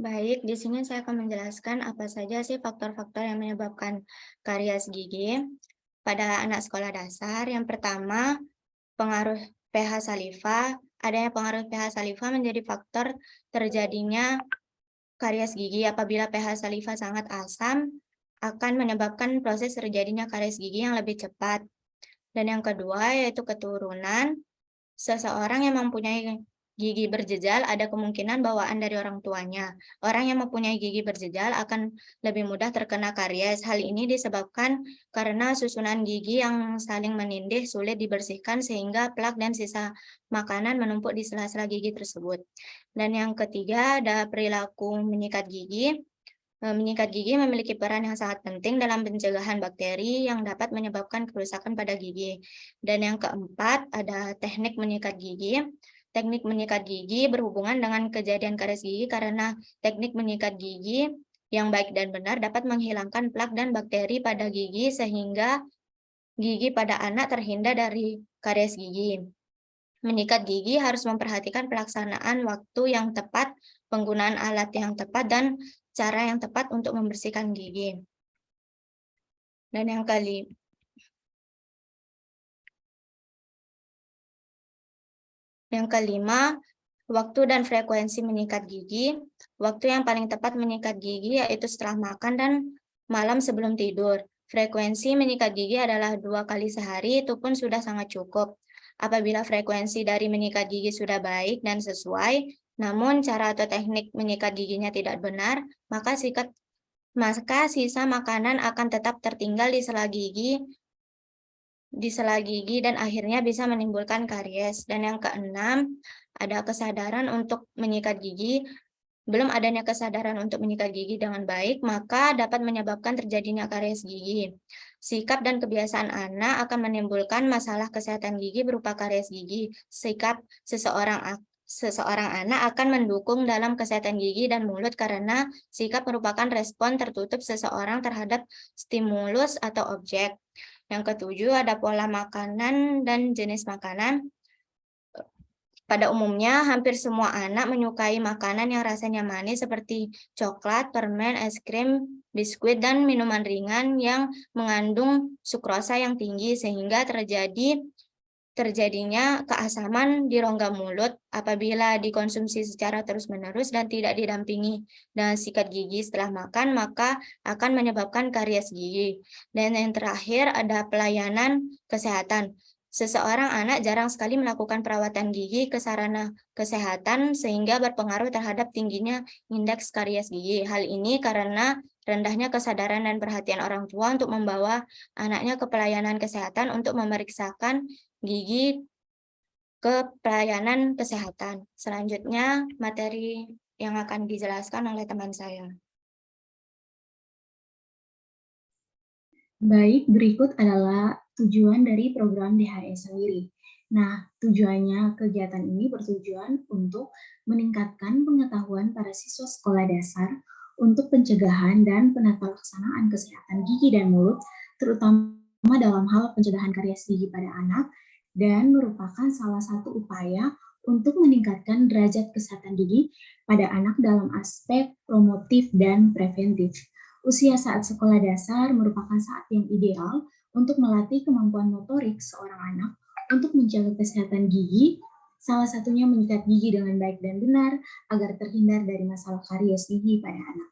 Speaker 3: Baik, di sini saya akan menjelaskan apa saja sih faktor-faktor yang menyebabkan karies gigi pada anak sekolah dasar. Yang pertama, pengaruh pH saliva. Adanya pengaruh pH saliva menjadi faktor terjadinya karies gigi. Apabila pH saliva sangat asam, akan menyebabkan proses terjadinya karies gigi yang lebih cepat. Dan yang kedua yaitu keturunan. Seseorang yang mempunyai gigi berjejal ada kemungkinan bawaan dari orang tuanya. Orang yang mempunyai gigi berjejal akan lebih mudah terkena karies. Hal ini disebabkan karena susunan gigi yang saling menindih sulit dibersihkan sehingga plak dan sisa makanan menumpuk di sela-sela gigi tersebut. Dan yang ketiga ada perilaku menyikat gigi. Menyikat gigi memiliki peran yang sangat penting dalam pencegahan bakteri yang dapat menyebabkan kerusakan pada gigi. Dan yang keempat, ada teknik menyikat gigi. Teknik menyikat gigi berhubungan dengan kejadian karies gigi karena teknik menyikat gigi yang baik dan benar dapat menghilangkan plak dan bakteri pada gigi sehingga gigi pada anak terhindar dari karies gigi. Menyikat gigi harus memperhatikan pelaksanaan waktu yang tepat, penggunaan alat yang tepat, dan cara yang tepat untuk membersihkan gigi. Dan yang kelima, waktu dan frekuensi menyikat gigi. Waktu yang paling tepat menyikat gigi yaitu setelah makan dan malam sebelum tidur. Frekuensi menyikat gigi adalah 2 kali sehari, itu pun sudah sangat cukup. Apabila frekuensi dari menyikat gigi sudah baik dan sesuai, namun cara atau teknik menyikat giginya tidak benar, maka sisa makanan akan tetap tertinggal di sela gigi dan akhirnya bisa menimbulkan karies. Dan yang keenam, ada kesadaran untuk menyikat gigi. Belum adanya kesadaran untuk menyikat gigi dengan baik, maka dapat menyebabkan terjadinya karies gigi. Sikap dan kebiasaan anak akan menimbulkan masalah kesehatan gigi berupa karies gigi. Sikap seseorang anak akan mendukung dalam kesehatan gigi dan mulut karena sikap merupakan respon tertutup seseorang terhadap stimulus atau objek. Yang ketujuh, ada pola makanan dan jenis makanan. Pada umumnya, hampir semua anak menyukai makanan yang rasanya manis seperti coklat, permen, es krim, biskuit, dan minuman ringan yang mengandung sukrosa yang tinggi sehingga terjadinya keasaman di rongga mulut. Apabila dikonsumsi secara terus-menerus dan tidak didampingi dengan sikat gigi setelah makan, maka akan menyebabkan karies gigi. Dan yang terakhir ada pelayanan kesehatan. Seseorang anak jarang sekali melakukan perawatan gigi ke sarana kesehatan sehingga berpengaruh terhadap tingginya indeks karies gigi. Hal ini karena rendahnya kesadaran dan perhatian orang tua untuk membawa anaknya ke pelayanan kesehatan untuk memeriksakan gigi ke pelayanan kesehatan. Selanjutnya, materi yang akan dijelaskan oleh teman saya.
Speaker 15: Baik, berikut adalah tujuan dari program DHE sendiri. Nah, tujuannya kegiatan ini bertujuan untuk meningkatkan pengetahuan para siswa sekolah dasar untuk pencegahan dan penata laksanaan kesehatan gigi dan mulut, terutama dalam hal pencegahan karies gigi pada anak, dan merupakan salah satu upaya untuk meningkatkan derajat kesehatan gigi pada anak dalam aspek promotif dan preventif. Usia saat sekolah dasar merupakan saat yang ideal untuk melatih kemampuan motorik seorang anak untuk menjaga kesehatan gigi, salah satunya menyikat gigi dengan baik dan benar agar terhindar dari masalah karies gigi pada anak.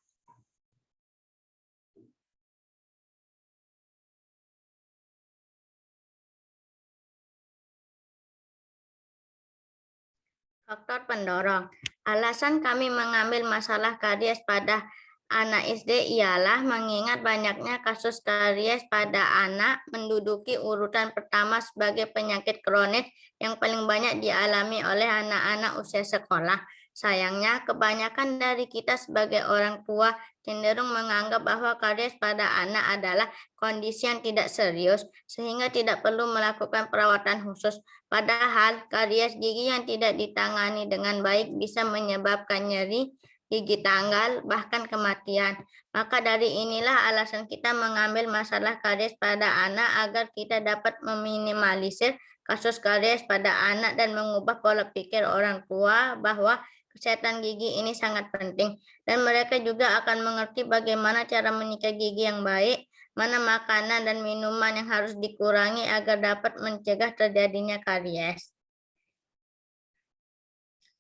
Speaker 3: Faktor pendorong. Alasan kami mengambil masalah karies pada anak SD ialah mengingat banyaknya kasus karies pada anak menduduki urutan pertama sebagai penyakit kronis yang paling banyak dialami oleh anak-anak usia sekolah. Sayangnya, kebanyakan dari kita sebagai orang tua cenderung menganggap bahwa karies pada anak adalah kondisi yang tidak serius, sehingga tidak perlu melakukan perawatan khusus. Padahal, karies gigi yang tidak ditangani dengan baik bisa menyebabkan nyeri gigi tanggal, bahkan kematian. Maka dari inilah alasan kita mengambil masalah karies pada anak agar kita dapat meminimalisir kasus karies pada anak dan mengubah pola pikir orang tua bahwa kesehatan gigi ini sangat penting. Dan mereka juga akan mengerti bagaimana cara menyikat gigi yang baik, mana makanan dan minuman yang harus dikurangi agar dapat mencegah terjadinya karies.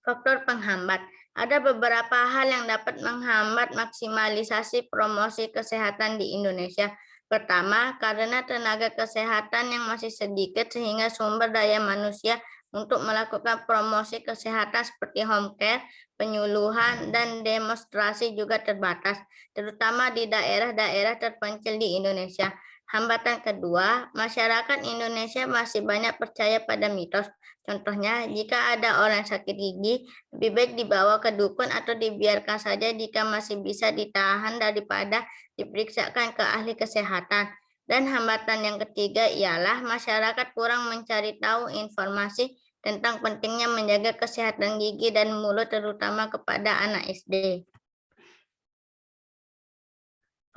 Speaker 3: Faktor penghambat. Ada beberapa hal yang dapat menghambat maksimalisasi promosi kesehatan di Indonesia. Pertama, karena tenaga kesehatan yang masih sedikit sehingga sumber daya manusia untuk melakukan promosi kesehatan seperti home care, penyuluhan, dan demonstrasi juga terbatas, terutama di daerah-daerah terpencil di Indonesia. Hambatan kedua, masyarakat Indonesia masih banyak percaya pada mitos. Contohnya, jika ada orang sakit gigi, lebih baik dibawa ke dukun atau dibiarkan saja jika masih bisa ditahan daripada diperiksakan ke ahli kesehatan. Dan hambatan yang ketiga ialah masyarakat kurang mencari tahu informasi tentang pentingnya menjaga kesehatan gigi dan mulut terutama kepada anak SD.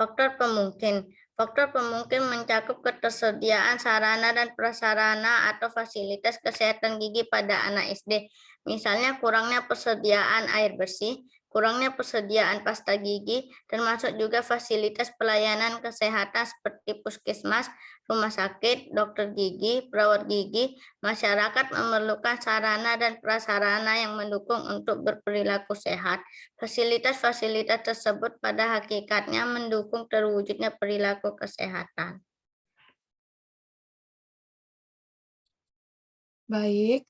Speaker 3: Faktor pemungkin. Faktor pemungkin mencakup ketersediaan sarana dan prasarana atau fasilitas kesehatan gigi pada anak SD. Misalnya kurangnya persediaan air bersih, kurangnya persediaan pasta gigi, termasuk juga fasilitas pelayanan kesehatan seperti puskesmas, rumah sakit, dokter gigi, perawat gigi. Masyarakat memerlukan sarana dan prasarana yang mendukung untuk berperilaku sehat. Fasilitas-fasilitas tersebut pada hakikatnya mendukung terwujudnya perilaku kesehatan.
Speaker 13: Baik,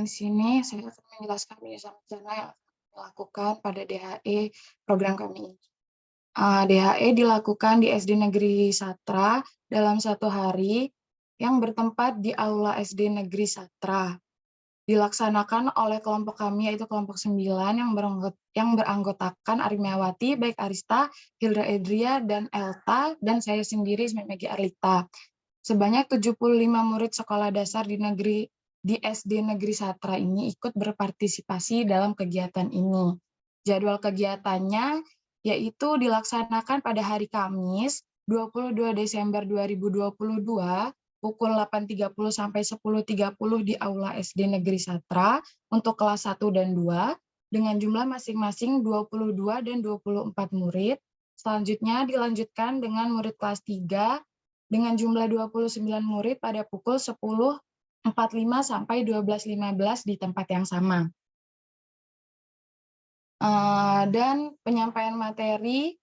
Speaker 13: di sini saya akan menjelaskan rencana yang dilakukan pada DHE program kami. DHE dilakukan di SD Negeri Satra dalam 1 hari yang bertempat di Aula SD Negeri Satra. Dilaksanakan oleh kelompok kami yaitu kelompok 9 yang beranggotakan Armiawati, baik Arista, Hildra Edria, dan Elta, dan saya sendiri Megi Arlita. Sebanyak 75 murid sekolah dasar di SD Negeri Satra ini ikut berpartisipasi dalam kegiatan ini. Jadwal kegiatannya yaitu dilaksanakan pada hari Kamis 22 Desember 2022 pukul 8.30 sampai 10.30 di Aula SD Negeri Satra untuk kelas 1 dan 2 dengan jumlah masing-masing 22 dan 24 murid. Selanjutnya dilanjutkan dengan murid kelas 3 dengan jumlah 29 murid pada pukul 10.45 sampai 12.15 di tempat yang sama. Dan penyampaian materi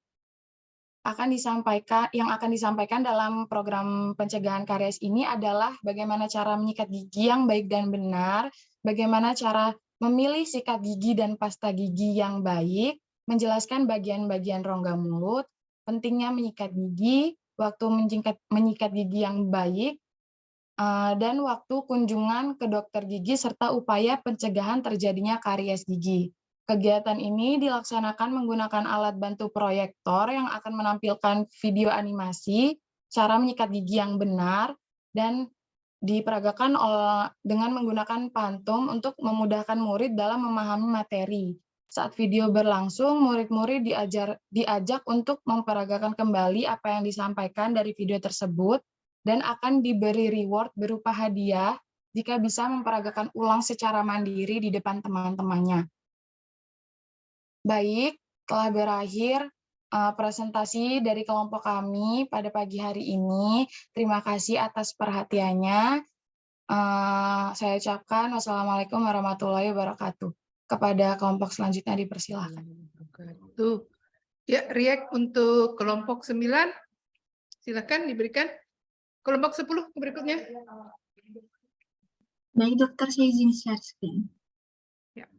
Speaker 13: yang akan disampaikan dalam program pencegahan karies ini adalah bagaimana cara menyikat gigi yang baik dan benar, bagaimana cara memilih sikat gigi dan pasta gigi yang baik, menjelaskan bagian-bagian rongga mulut, pentingnya menyikat gigi, waktu menyikat gigi yang baik, dan waktu kunjungan ke dokter gigi serta upaya pencegahan terjadinya karies gigi. Kegiatan ini dilaksanakan menggunakan alat bantu proyektor yang akan menampilkan video animasi, cara menyikat gigi yang benar, dan diperagakan dengan menggunakan pantun untuk memudahkan murid dalam memahami materi. Saat video berlangsung, murid-murid diajak untuk memperagakan kembali apa yang disampaikan dari video tersebut dan akan diberi reward berupa hadiah jika bisa memperagakan ulang secara mandiri di depan teman-temannya. Baik, telah berakhir presentasi dari kelompok kami pada pagi hari ini. Terima kasih atas perhatiannya. Saya ucapkan wassalamualaikum warahmatullahi wabarakatuh. Kepada kelompok selanjutnya dipersilakan.
Speaker 1: Tuh. Ya, react untuk kelompok 9. Silakan diberikan. Kelompok 10 berikutnya.
Speaker 15: Baik, dokter, saya izin share screen.
Speaker 1: Ya.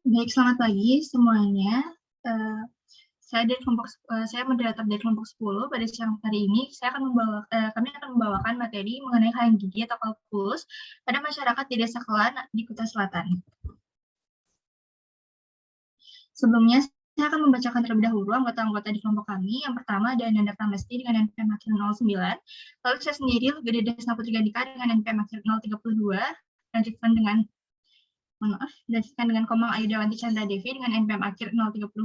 Speaker 15: Baik, selamat pagi semuanya. Saya moderator dari kelompok 10. Pada siang hari ini kami akan membawakan materi mengenai hal gigi atau kalkulus pada masyarakat di Desa Kelan di Kuta Selatan. Sebelumnya saya akan membacakan terlebih dahulu anggota-anggota di kelompok kami. Yang pertama ada Ananda Pramesti dengan NPM akhir 09, lalu saya sendiri Gede Desna Putri Gandika dengan NPM akhir 032, dilanjutkan dengan Komang Ayu Dawanti Chandra Devi dengan NPM akhir 034,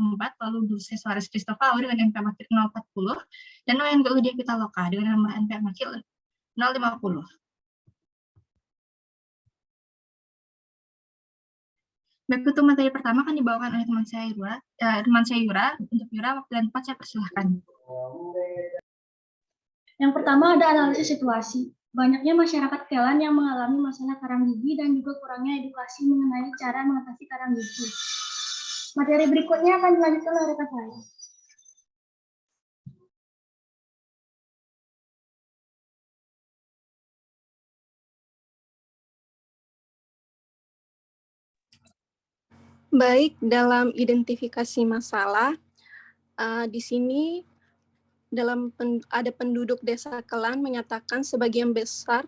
Speaker 15: lalu Dulce Suarez Christopher dengan NPM akhir 040, dan Noyan Gaudi Pitaloka dengan nomor NPM akhir 050. Baik, untuk materi pertama akan dibawakan oleh teman saya Yura. Untuk Yura, waktu dan tempat saya persilahkan.
Speaker 7: Yang pertama ada analisis situasi. Banyaknya masyarakat Kelan yang mengalami masalah karang gigi dan juga kurangnya edukasi mengenai cara mengatasi karang gigi. Materi berikutnya akan dilanjutkan oleh rekan saya.
Speaker 14: Baik, dalam identifikasi masalah, di sini ada penduduk Desa Kelan menyatakan sebagian besar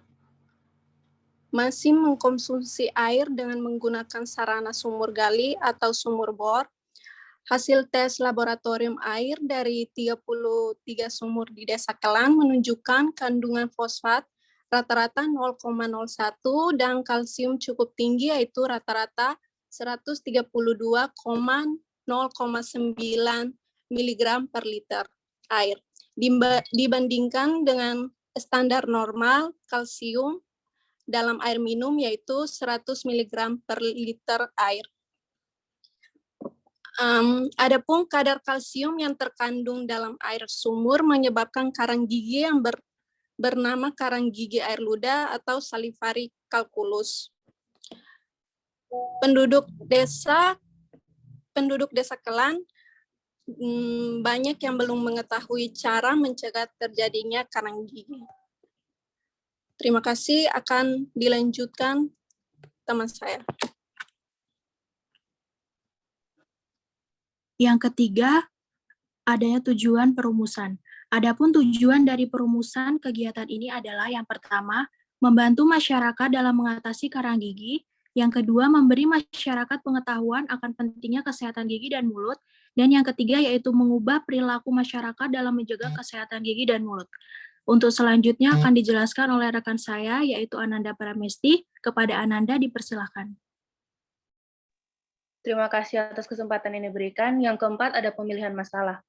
Speaker 14: masih mengkonsumsi air dengan menggunakan sarana sumur gali atau sumur bor. Hasil tes laboratorium air dari 33 sumur di Desa Kelan menunjukkan kandungan fosfat rata-rata 0,01 dan kalsium cukup tinggi yaitu rata-rata 132,0,9 mg per liter air. Dibandingkan dengan standar normal kalsium dalam air minum yaitu 100 mg per liter air. Adapun kadar kalsium yang terkandung dalam air sumur menyebabkan karang gigi yang bernama karang gigi air ludah atau salivary calculus. Penduduk desa Kelan banyak yang belum mengetahui cara mencegah terjadinya karang gigi. Terima kasih, akan dilanjutkan teman saya.
Speaker 17: Yang ketiga, adanya tujuan perumusan. Adapun tujuan dari perumusan kegiatan ini adalah yang pertama, membantu masyarakat dalam mengatasi karang gigi. Yang kedua, memberi masyarakat pengetahuan akan pentingnya kesehatan gigi dan mulut. Dan yang ketiga, yaitu mengubah perilaku masyarakat dalam menjaga kesehatan gigi dan mulut. Untuk selanjutnya akan dijelaskan oleh rekan saya, yaitu Ananda Pramesti. Kepada Ananda, dipersilahkan.
Speaker 24: Terima kasih atas kesempatan ini diberikan. Yang keempat, ada pemilihan masalah.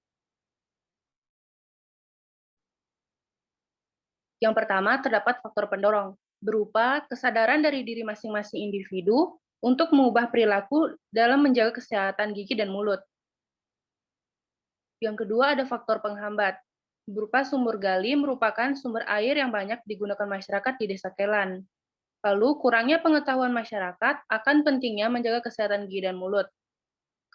Speaker 24: Yang pertama, terdapat faktor pendorong, berupa kesadaran dari diri masing-masing individu untuk mengubah perilaku dalam menjaga kesehatan gigi dan mulut. Yang kedua, ada faktor penghambat, berupa sumur gali merupakan sumber air yang banyak digunakan masyarakat di Desa Kelan. Lalu, kurangnya pengetahuan masyarakat akan pentingnya menjaga kesehatan gigi dan mulut.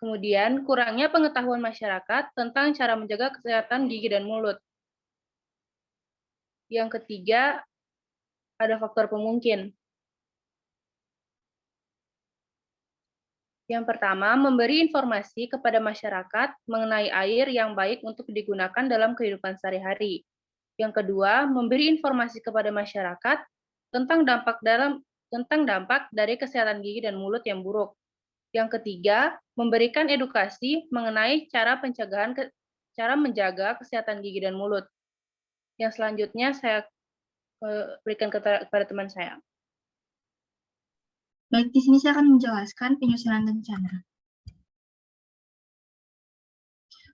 Speaker 24: Kemudian, kurangnya pengetahuan masyarakat tentang cara menjaga kesehatan gigi dan mulut. Yang ketiga, ada faktor pemungkin. Yang pertama, memberi informasi kepada masyarakat mengenai air yang baik untuk digunakan dalam kehidupan sehari-hari. Yang kedua, memberi informasi kepada masyarakat tentang dampak dari kesehatan gigi dan mulut yang buruk. Yang ketiga, memberikan edukasi mengenai cara cara menjaga kesehatan gigi dan mulut. Yang selanjutnya saya berikan kepada teman saya.
Speaker 7: Baik, di sini saya akan menjelaskan penyusunan rencana.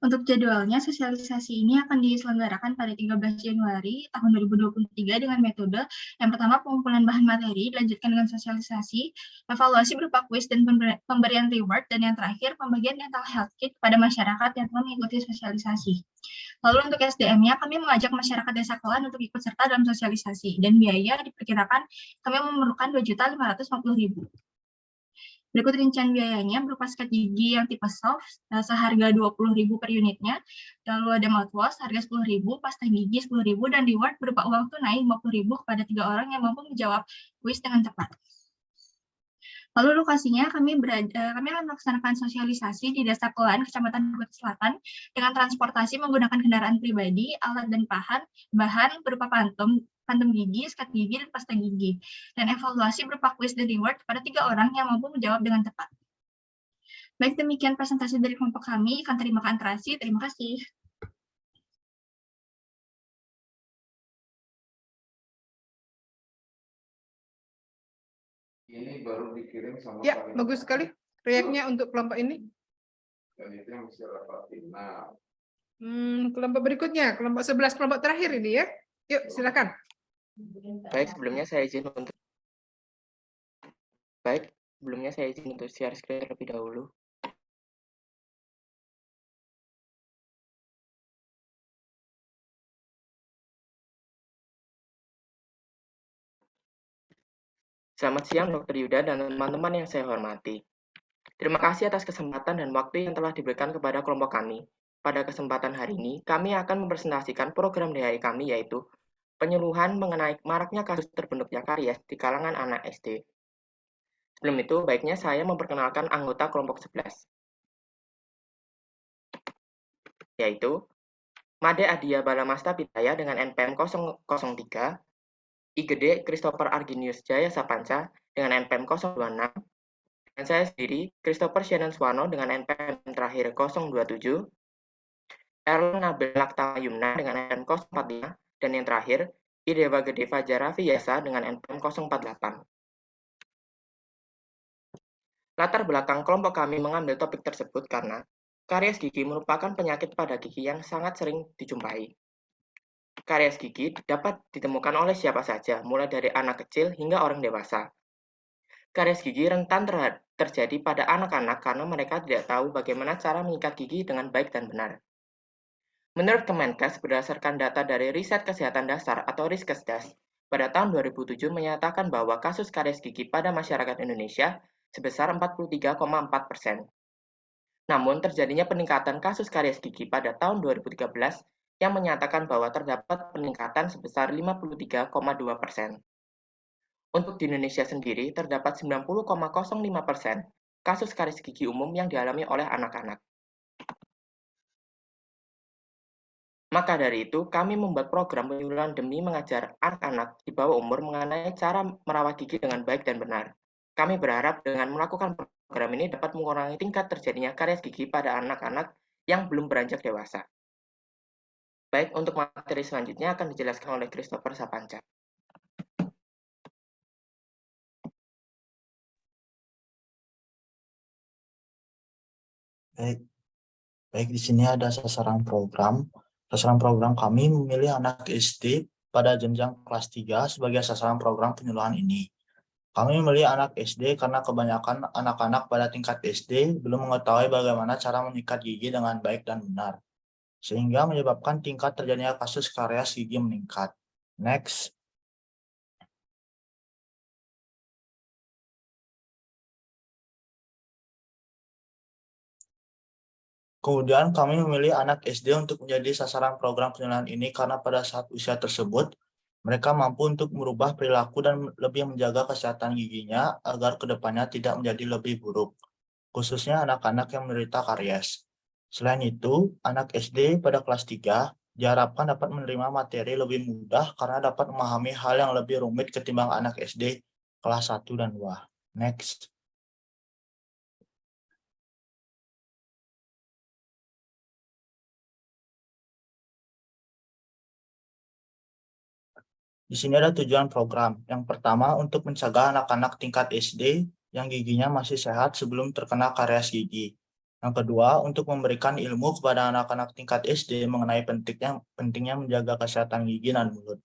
Speaker 7: Untuk jadwalnya, sosialisasi ini akan diselenggarakan pada 13 Januari tahun 2023 dengan metode yang pertama pengumpulan bahan materi, dilanjutkan dengan sosialisasi, evaluasi berupa kuis dan pemberian reward, dan yang terakhir pembagian dental health kit kepada masyarakat yang telah mengikuti sosialisasi. Lalu untuk SDM-nya, kami mengajak masyarakat Desa Kelan untuk ikut serta dalam sosialisasi, dan biaya diperkirakan kami memerlukan Rp2.550.000. Berikut rincian biayanya berupa sikat gigi yang tipe soft seharga Rp20.000 per unitnya, lalu ada mouthwash harga Rp10.000, pasta gigi Rp10.000, dan reward berupa uang tunai Rp50.000 kepada 3 orang yang mampu menjawab kuis dengan tepat. Lalu lokasinya kami akan melaksanakan sosialisasi di Desa Kelan, Kecamatan Bukit Selatan, dengan transportasi menggunakan kendaraan pribadi, alat dan bahan berupa pantum gigi, sikat gigi, dan pasta gigi, dan evaluasi berupa kuis dan reward pada 3 orang yang mampu menjawab dengan tepat. Baik, demikian presentasi dari kelompok kami. Ikan terima konsentrasi. Terima kasih.
Speaker 2: Ini baru dikirim sama
Speaker 1: Ya, bagus sekali proyeknya untuk kelompok ini.
Speaker 2: Dan itu yang mesti rapat final.
Speaker 1: Kelompok berikutnya, kelompok 11, kelompok terakhir ini ya. Yuk, silakan.
Speaker 5: Baik, sebelumnya saya izin untuk share screen terlebih dahulu. Selamat siang Dr. Yuda dan teman-teman yang saya hormati. Terima kasih atas kesempatan dan waktu yang telah diberikan kepada kelompok kami. Pada kesempatan hari ini, kami akan mempresentasikan program DHI kami, yaitu penyuluhan mengenai maraknya kasus terbentuknya karies di kalangan anak SD. Sebelum itu, baiknya saya memperkenalkan anggota kelompok 11, yaitu Made Adia Balamasta Pitaya dengan NPM 003, IGD Christopher Arginius Jaya Sapanca dengan NPM 026, dan saya sendiri, Christopher Shannon Swano dengan NPM terakhir 027, Erlang Nabil Laktama Yumna dengan NPM 045, dan yang terakhir, Idewa Gede Fajar Raffi Yasa dengan NPM 048. Latar belakang kelompok kami mengambil topik tersebut karena karies gigi merupakan penyakit pada gigi yang sangat sering dijumpai. Karies gigi dapat ditemukan oleh siapa saja, mulai dari anak kecil hingga orang dewasa. Karies gigi rentan terjadi pada anak-anak karena mereka tidak tahu bagaimana cara mengikat gigi dengan baik dan benar. Menurut Kemenkes, berdasarkan data dari Riset Kesehatan Dasar atau Riskesdas, pada tahun 2007 menyatakan bahwa kasus karies gigi pada masyarakat Indonesia sebesar 43,4%. Namun, terjadinya peningkatan kasus karies gigi pada tahun 2013 yang menyatakan bahwa terdapat peningkatan sebesar 53,2%. Untuk di Indonesia sendiri, terdapat 90,05% kasus karies gigi umum yang dialami oleh anak-anak. Maka dari itu, kami membuat program penyuluhan demi mengajar anak-anak di bawah umur mengenai cara merawat gigi dengan baik dan benar. Kami berharap dengan melakukan program ini dapat mengurangi tingkat terjadinya karies gigi pada anak-anak yang belum beranjak dewasa. Baik, untuk materi selanjutnya akan dijelaskan oleh Christopher Sapanca.
Speaker 6: Baik, di sini ada sasaran program. Sasaran program kami memilih anak SD pada jenjang kelas 3 sebagai sasaran program penyuluhan ini. Kami memilih anak SD karena kebanyakan anak-anak pada tingkat SD belum mengetahui bagaimana cara menyikat gigi dengan baik dan benar, sehingga menyebabkan tingkat terjadinya kasus karies gigi meningkat. Next. Kemudian kami memilih anak SD untuk menjadi sasaran program penyuluhan ini karena pada saat usia tersebut, mereka mampu untuk merubah perilaku dan lebih menjaga kesehatan giginya agar kedepannya tidak menjadi lebih buruk, khususnya anak-anak yang menderita karies. Selain itu, anak SD pada kelas 3 diharapkan dapat menerima materi lebih mudah karena dapat memahami hal yang lebih rumit ketimbang anak SD kelas 1 dan 2. Next. Di sini ada tujuan program. Yang pertama, untuk mencegah anak-anak tingkat SD yang giginya masih sehat sebelum terkena karies gigi. Yang kedua, untuk memberikan ilmu kepada anak-anak tingkat SD mengenai pentingnya menjaga kesehatan gigi dan mulut.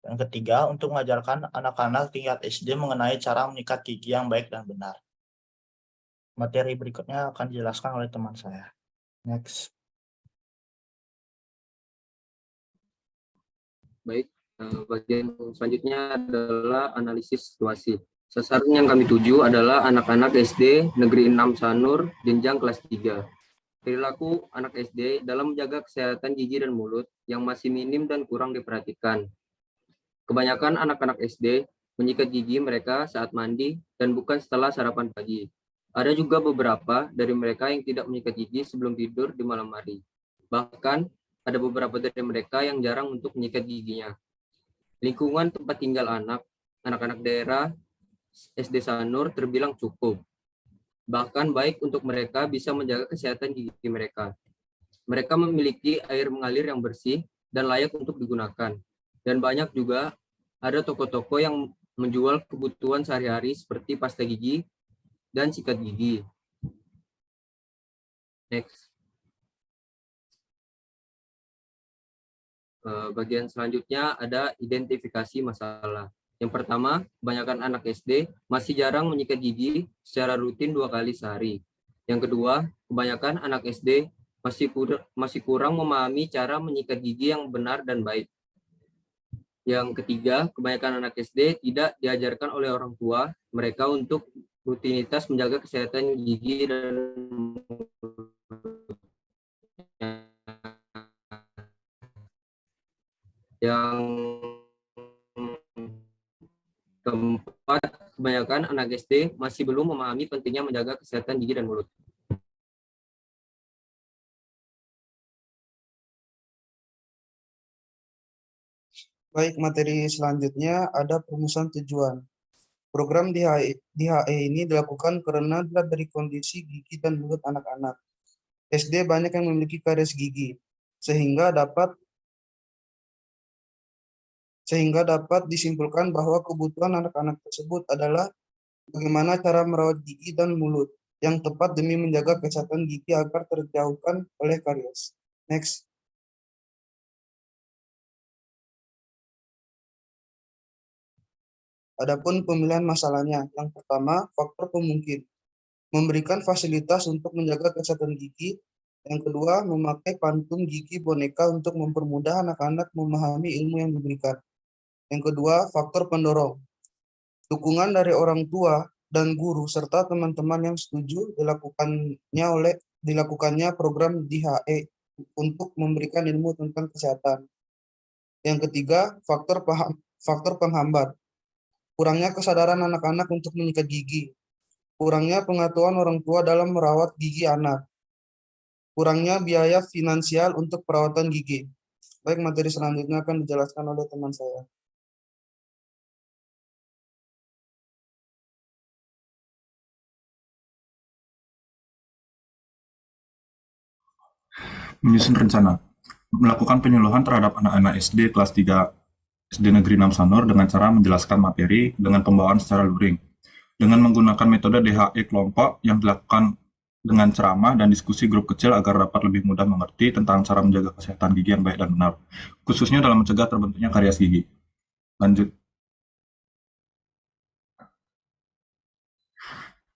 Speaker 6: Yang ketiga, untuk mengajarkan anak-anak tingkat SD mengenai cara menyikat gigi yang baik dan benar. Materi berikutnya akan dijelaskan oleh teman saya. Next.
Speaker 4: Baik, bagian selanjutnya adalah analisis situasi. Sasaran yang kami tuju adalah anak-anak SD Negeri 6 Sanur, jenjang kelas 3. Perilaku anak SD dalam menjaga kesehatan gigi dan mulut yang masih minim dan kurang diperhatikan. Kebanyakan anak-anak SD menyikat gigi mereka saat mandi dan bukan setelah sarapan pagi. Ada juga beberapa dari mereka yang tidak menyikat gigi sebelum tidur di malam hari. Bahkan, ada beberapa dari mereka yang jarang untuk menyikat giginya. Lingkungan tempat tinggal anak-anak daerah SD Sanur terbilang cukup. Bahkan baik untuk mereka bisa menjaga kesehatan gigi mereka. Mereka memiliki air mengalir yang bersih dan layak untuk digunakan. Dan banyak juga ada toko-toko yang menjual kebutuhan sehari-hari seperti pasta gigi dan sikat gigi. Next. Bagian selanjutnya ada identifikasi masalah. Yang pertama, kebanyakan anak SD masih jarang menyikat gigi secara rutin 2 kali sehari. Yang kedua, kebanyakan anak SD masih kurang memahami cara menyikat gigi yang benar dan baik. Yang ketiga, kebanyakan anak SD tidak diajarkan oleh orang tua mereka untuk rutinitas menjaga kesehatan gigi dan yang keempat, kebanyakan anak SD masih belum memahami pentingnya menjaga kesehatan gigi dan mulut.
Speaker 18: Baik, materi selanjutnya ada perumusan tujuan. Program DHE ini dilakukan karena dilihat dari kondisi gigi dan mulut anak-anak. SD banyak yang memiliki karies gigi, sehingga dapat disimpulkan bahwa kebutuhan anak-anak tersebut adalah bagaimana cara merawat gigi dan mulut yang tepat demi menjaga kesehatan gigi agar terjauhkan oleh karies. Next. Adapun pemilihan masalahnya, yang pertama, faktor pemungkin. Memberikan fasilitas untuk menjaga kesehatan gigi. Yang kedua, memakai pantun gigi boneka untuk mempermudah anak-anak memahami ilmu yang diberikan. Yang kedua, faktor pendorong. Dukungan dari orang tua dan guru serta teman-teman yang setuju dilakukannya program DHE untuk memberikan ilmu tentang kesehatan. Yang ketiga, faktor penghambat. Kurangnya kesadaran anak-anak untuk menyikat gigi. Kurangnya pengetahuan orang tua dalam merawat gigi anak. Kurangnya biaya finansial untuk perawatan gigi. Baik, materi selanjutnya akan dijelaskan oleh teman saya.
Speaker 19: Menyusun rencana. Melakukan penyuluhan terhadap anak-anak SD kelas 3 SD Negeri 6 Sanur dengan cara menjelaskan materi dengan pembawaan secara luring. Dengan menggunakan metode DHE kelompok yang dilakukan dengan ceramah dan diskusi grup kecil agar dapat lebih mudah mengerti tentang cara menjaga kesehatan gigi yang baik dan benar, khususnya dalam mencegah terbentuknya karies gigi. Lanjut.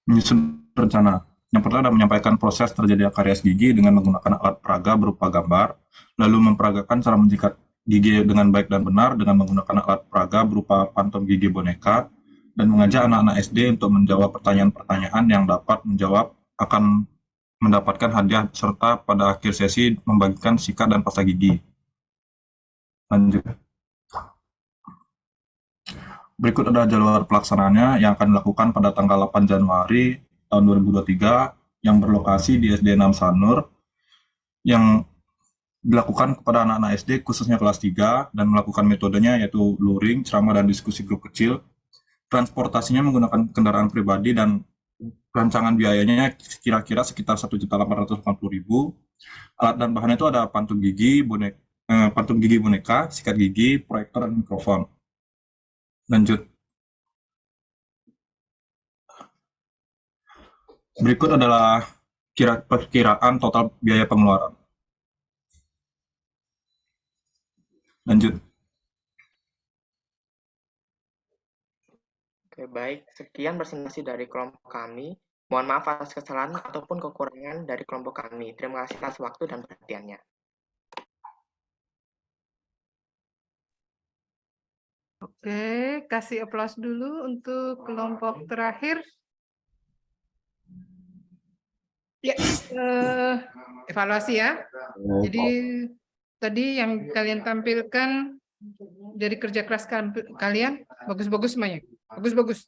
Speaker 19: Menyusun rencana. Yang pertama adalah menyampaikan proses terjadinya karies gigi dengan menggunakan alat peraga berupa gambar, lalu memperagakan cara menyikat gigi dengan baik dan benar dengan menggunakan alat peraga berupa pantun gigi boneka, dan mengajak anak-anak SD untuk menjawab pertanyaan-pertanyaan yang dapat menjawab akan mendapatkan hadiah, serta pada akhir sesi membagikan sikat dan pasta gigi. Lanjut. Berikut adalah jalur pelaksanaannya yang akan dilakukan pada tanggal 8 Januari tahun 2023 yang berlokasi di SD 6 Sanur, yang dilakukan kepada anak-anak SD khususnya kelas 3 dan melakukan metodenya yaitu luring, ceramah, dan diskusi grup kecil. Transportasinya menggunakan kendaraan pribadi dan rancangan biayanya kira-kira sekitar 1.880.000. Alat dan bahannya itu ada pantun gigi boneka, sikat gigi, proyektor, dan mikrofon. Lanjut. Berikut adalah perkiraan total biaya pengeluaran. Lanjut.
Speaker 5: Oke, baik. Sekian presentasi dari kelompok kami. Mohon maaf atas kesalahan ataupun kekurangan dari kelompok kami. Terima kasih atas waktu dan perhatiannya.
Speaker 1: Oke, kasih aplaus dulu untuk kelompok terakhir. Ya, evaluasi ya. Jadi tadi yang kalian tampilkan dari kerja keras kalian bagus-bagus semuanya, bagus-bagus.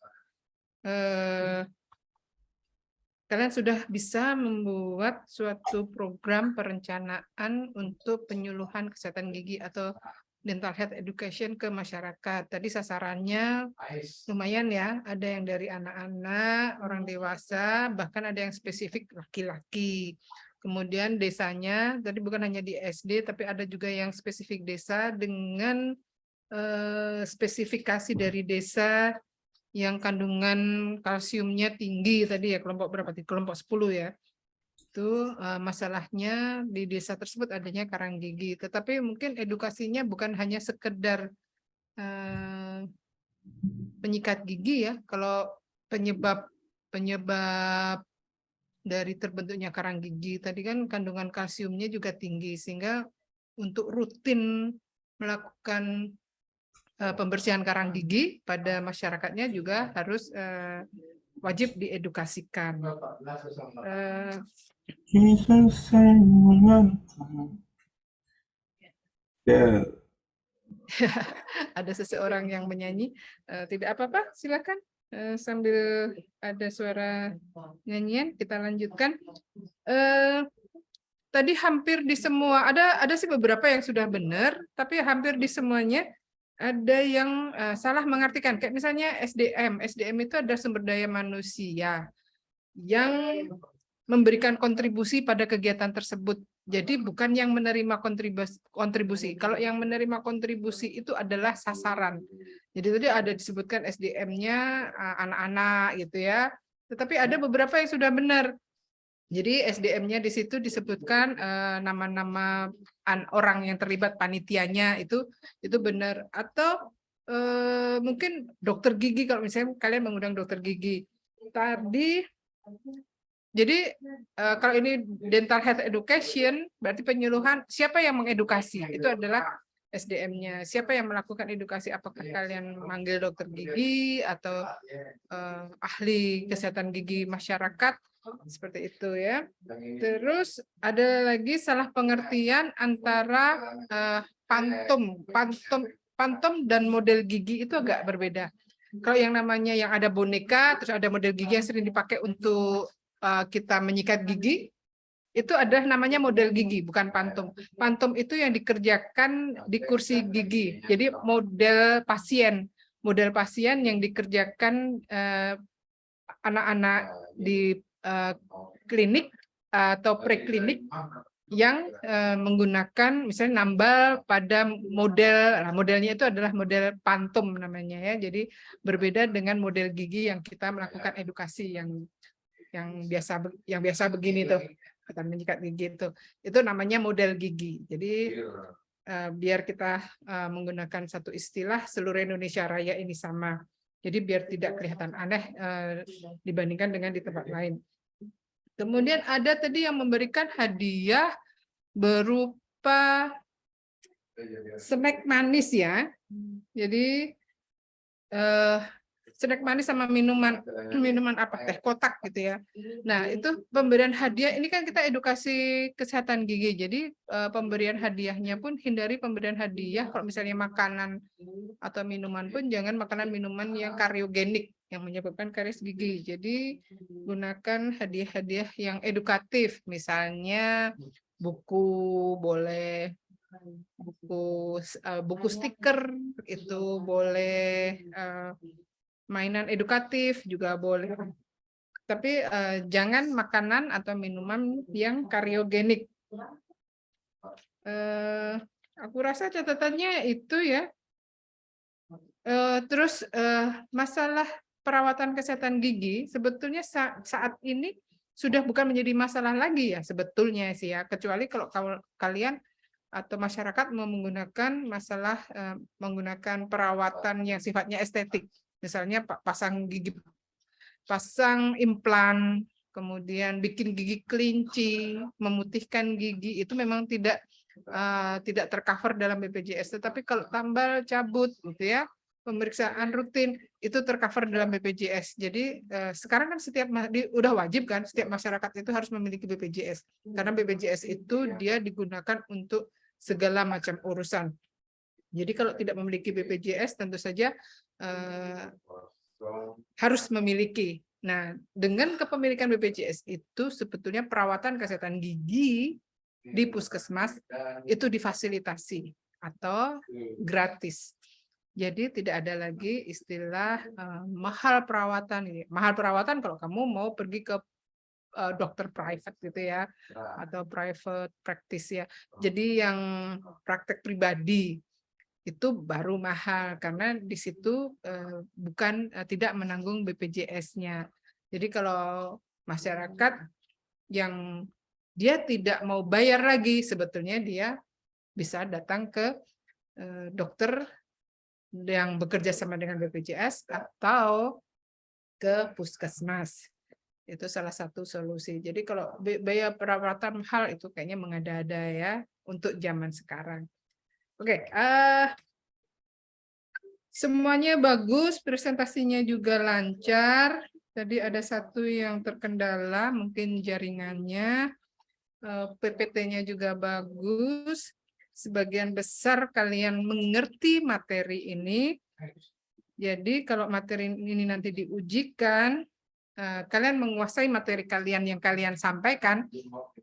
Speaker 1: Kalian sudah bisa membuat suatu program perencanaan untuk penyuluhan kesehatan gigi atau dental health education ke masyarakat. Tadi sasarannya lumayan ya, ada yang dari anak-anak, orang dewasa, bahkan ada yang spesifik laki-laki. Kemudian desanya, tadi bukan hanya di SD, tapi ada juga yang spesifik desa dengan spesifikasi dari desa yang kandungan kalsiumnya tinggi tadi ya, kelompok berapa? Kelompok 10 ya. Itu masalahnya di desa tersebut adanya karang gigi. Tetapi mungkin edukasinya bukan hanya sekedar penyikat gigi ya. Kalau penyebab dari terbentuknya karang gigi tadi kan kandungan kalsiumnya juga tinggi, sehingga untuk rutin melakukan pembersihan karang gigi pada masyarakatnya juga harus wajib diedukasikan. Ada seseorang yang menyanyi, tidak apa-apa, silakan sambil ada suara nyanyian kita lanjutkan. Tadi hampir di semua ada sih beberapa yang sudah benar, tapi hampir di semuanya ada yang salah mengartikan. Kayak misalnya SDM itu ada sumber daya manusia yang memberikan kontribusi pada kegiatan tersebut. Jadi bukan yang menerima kontribusi. Kalau yang menerima kontribusi itu adalah sasaran. Jadi tadi ada disebutkan SDM-nya anak-anak gitu ya. Tetapi ada beberapa yang sudah benar. Jadi SDM-nya di situ disebutkan nama-nama orang yang terlibat panitianya itu benar. Atau mungkin dokter gigi, kalau misalnya kalian mengundang dokter gigi tadi. Jadi kalau ini dental health education berarti penyuluhan, siapa yang mengedukasi itu adalah SDM-nya. Siapa yang melakukan edukasi? Apakah kalian manggil dokter gigi atau ahli kesehatan gigi masyarakat? Seperti itu ya. Terus ada lagi salah pengertian antara pantom dan model gigi itu agak berbeda. Kalau yang namanya yang ada boneka, terus ada model gigi yang sering dipakai untuk kita menyikat gigi, itu adalah namanya model gigi, bukan pantom. Pantom itu yang dikerjakan di kursi gigi. Jadi model pasien yang dikerjakan anak-anak di klinik atau preklinik yang menggunakan misalnya nambal pada modelnya itu adalah model pantom namanya ya. Jadi berbeda dengan model gigi yang kita melakukan edukasi yang biasa begini tuh, kita menyikat gigi itu namanya model gigi. Jadi biar kita menggunakan satu istilah seluruh Indonesia Raya ini sama. Jadi biar tidak kelihatan aneh dibandingkan dengan di tempat lain. Kemudian ada tadi yang memberikan hadiah berupa snack manis ya. Jadi snack manis sama minuman apa, teh kotak gitu ya. Nah itu pemberian hadiah, ini kan kita edukasi kesehatan gigi, jadi pemberian hadiahnya pun hindari pemberian hadiah kalau misalnya makanan atau minuman pun jangan makanan minuman yang kariogenik yang menyebabkan karies gigi. Jadi gunakan hadiah-hadiah yang edukatif, misalnya buku boleh, buku stiker itu boleh, mainan edukatif juga boleh, tapi jangan makanan atau minuman yang kariogenik. Aku rasa catatannya itu ya. Terus masalah perawatan kesehatan gigi sebetulnya saat ini sudah bukan menjadi masalah lagi ya sebetulnya sih ya, kecuali kalau kalian atau masyarakat mau menggunakan menggunakan perawatan yang sifatnya estetik, misalnya pasang gigi, pasang implan, kemudian bikin gigi kelinci, memutihkan gigi, itu memang tidak tercover dalam BPJS. Tetapi kalau tambal, cabut, gitu ya, pemeriksaan rutin itu tercover dalam BPJS. Jadi sekarang kan udah wajib kan setiap masyarakat itu harus memiliki BPJS, karena BPJS itu dia digunakan untuk segala macam urusan. Jadi kalau tidak memiliki BPJS tentu saja harus memiliki. Nah, dengan kepemilikan BPJS itu sebetulnya perawatan kesehatan gigi di puskesmas itu difasilitasi atau gratis. Jadi tidak ada lagi istilah mahal perawatan ini. Mahal perawatan kalau kamu mau pergi ke dokter private gitu ya, atau private practice ya. Jadi yang praktek pribadi itu baru mahal karena di situ tidak menanggung BPJS-nya. Jadi kalau masyarakat yang dia tidak mau bayar lagi, sebetulnya dia bisa datang ke dokter yang bekerja sama dengan BPJS atau ke puskesmas. Itu salah satu solusi. Jadi kalau biaya perawatan mahal itu kayaknya mengada-ada ya untuk zaman sekarang. Oke, semuanya bagus, presentasinya juga lancar. Tadi ada satu yang terkendala, mungkin jaringannya. PPT-nya juga bagus. Sebagian besar kalian mengerti materi ini. Jadi kalau materi ini nanti diujikan, kalian menguasai materi kalian yang kalian sampaikan,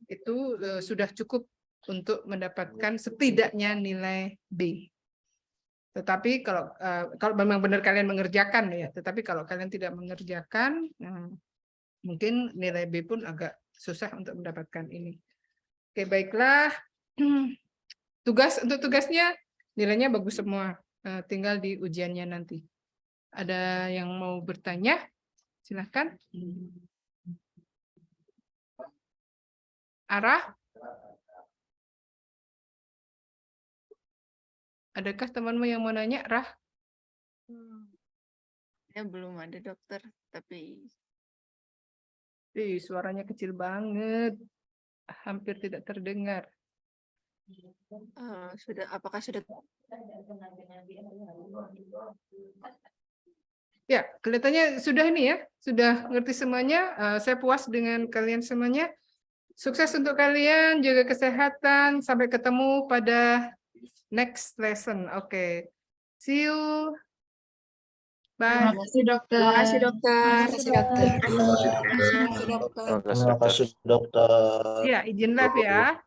Speaker 1: itu sudah cukup untuk mendapatkan setidaknya nilai B. Tetapi kalau memang benar kalian mengerjakan ya, tetapi kalau kalian tidak mengerjakan, mungkin nilai B pun agak susah untuk mendapatkan ini. Oke, baiklah. Untuk tugasnya nilainya bagus semua, tinggal di ujiannya nanti. Ada yang mau bertanya? Silakan. Arah? Adakah temanmu yang mau nanya, Rah?
Speaker 8: Ya belum ada dokter, tapi
Speaker 1: Suaranya kecil banget. Hampir tidak terdengar.
Speaker 8: apakah sudah
Speaker 1: Ya, kelihatannya sudah ini ya, sudah ngerti semuanya. Saya puas dengan kalian semuanya. Sukses untuk kalian, jaga kesehatan. Sampai ketemu pada next lesson. Oke. See you. Bye.
Speaker 13: Terima kasih, dokter.
Speaker 8: Terima kasih, dokter.
Speaker 18: Terima kasih, dokter.
Speaker 1: Ya, izin live ya.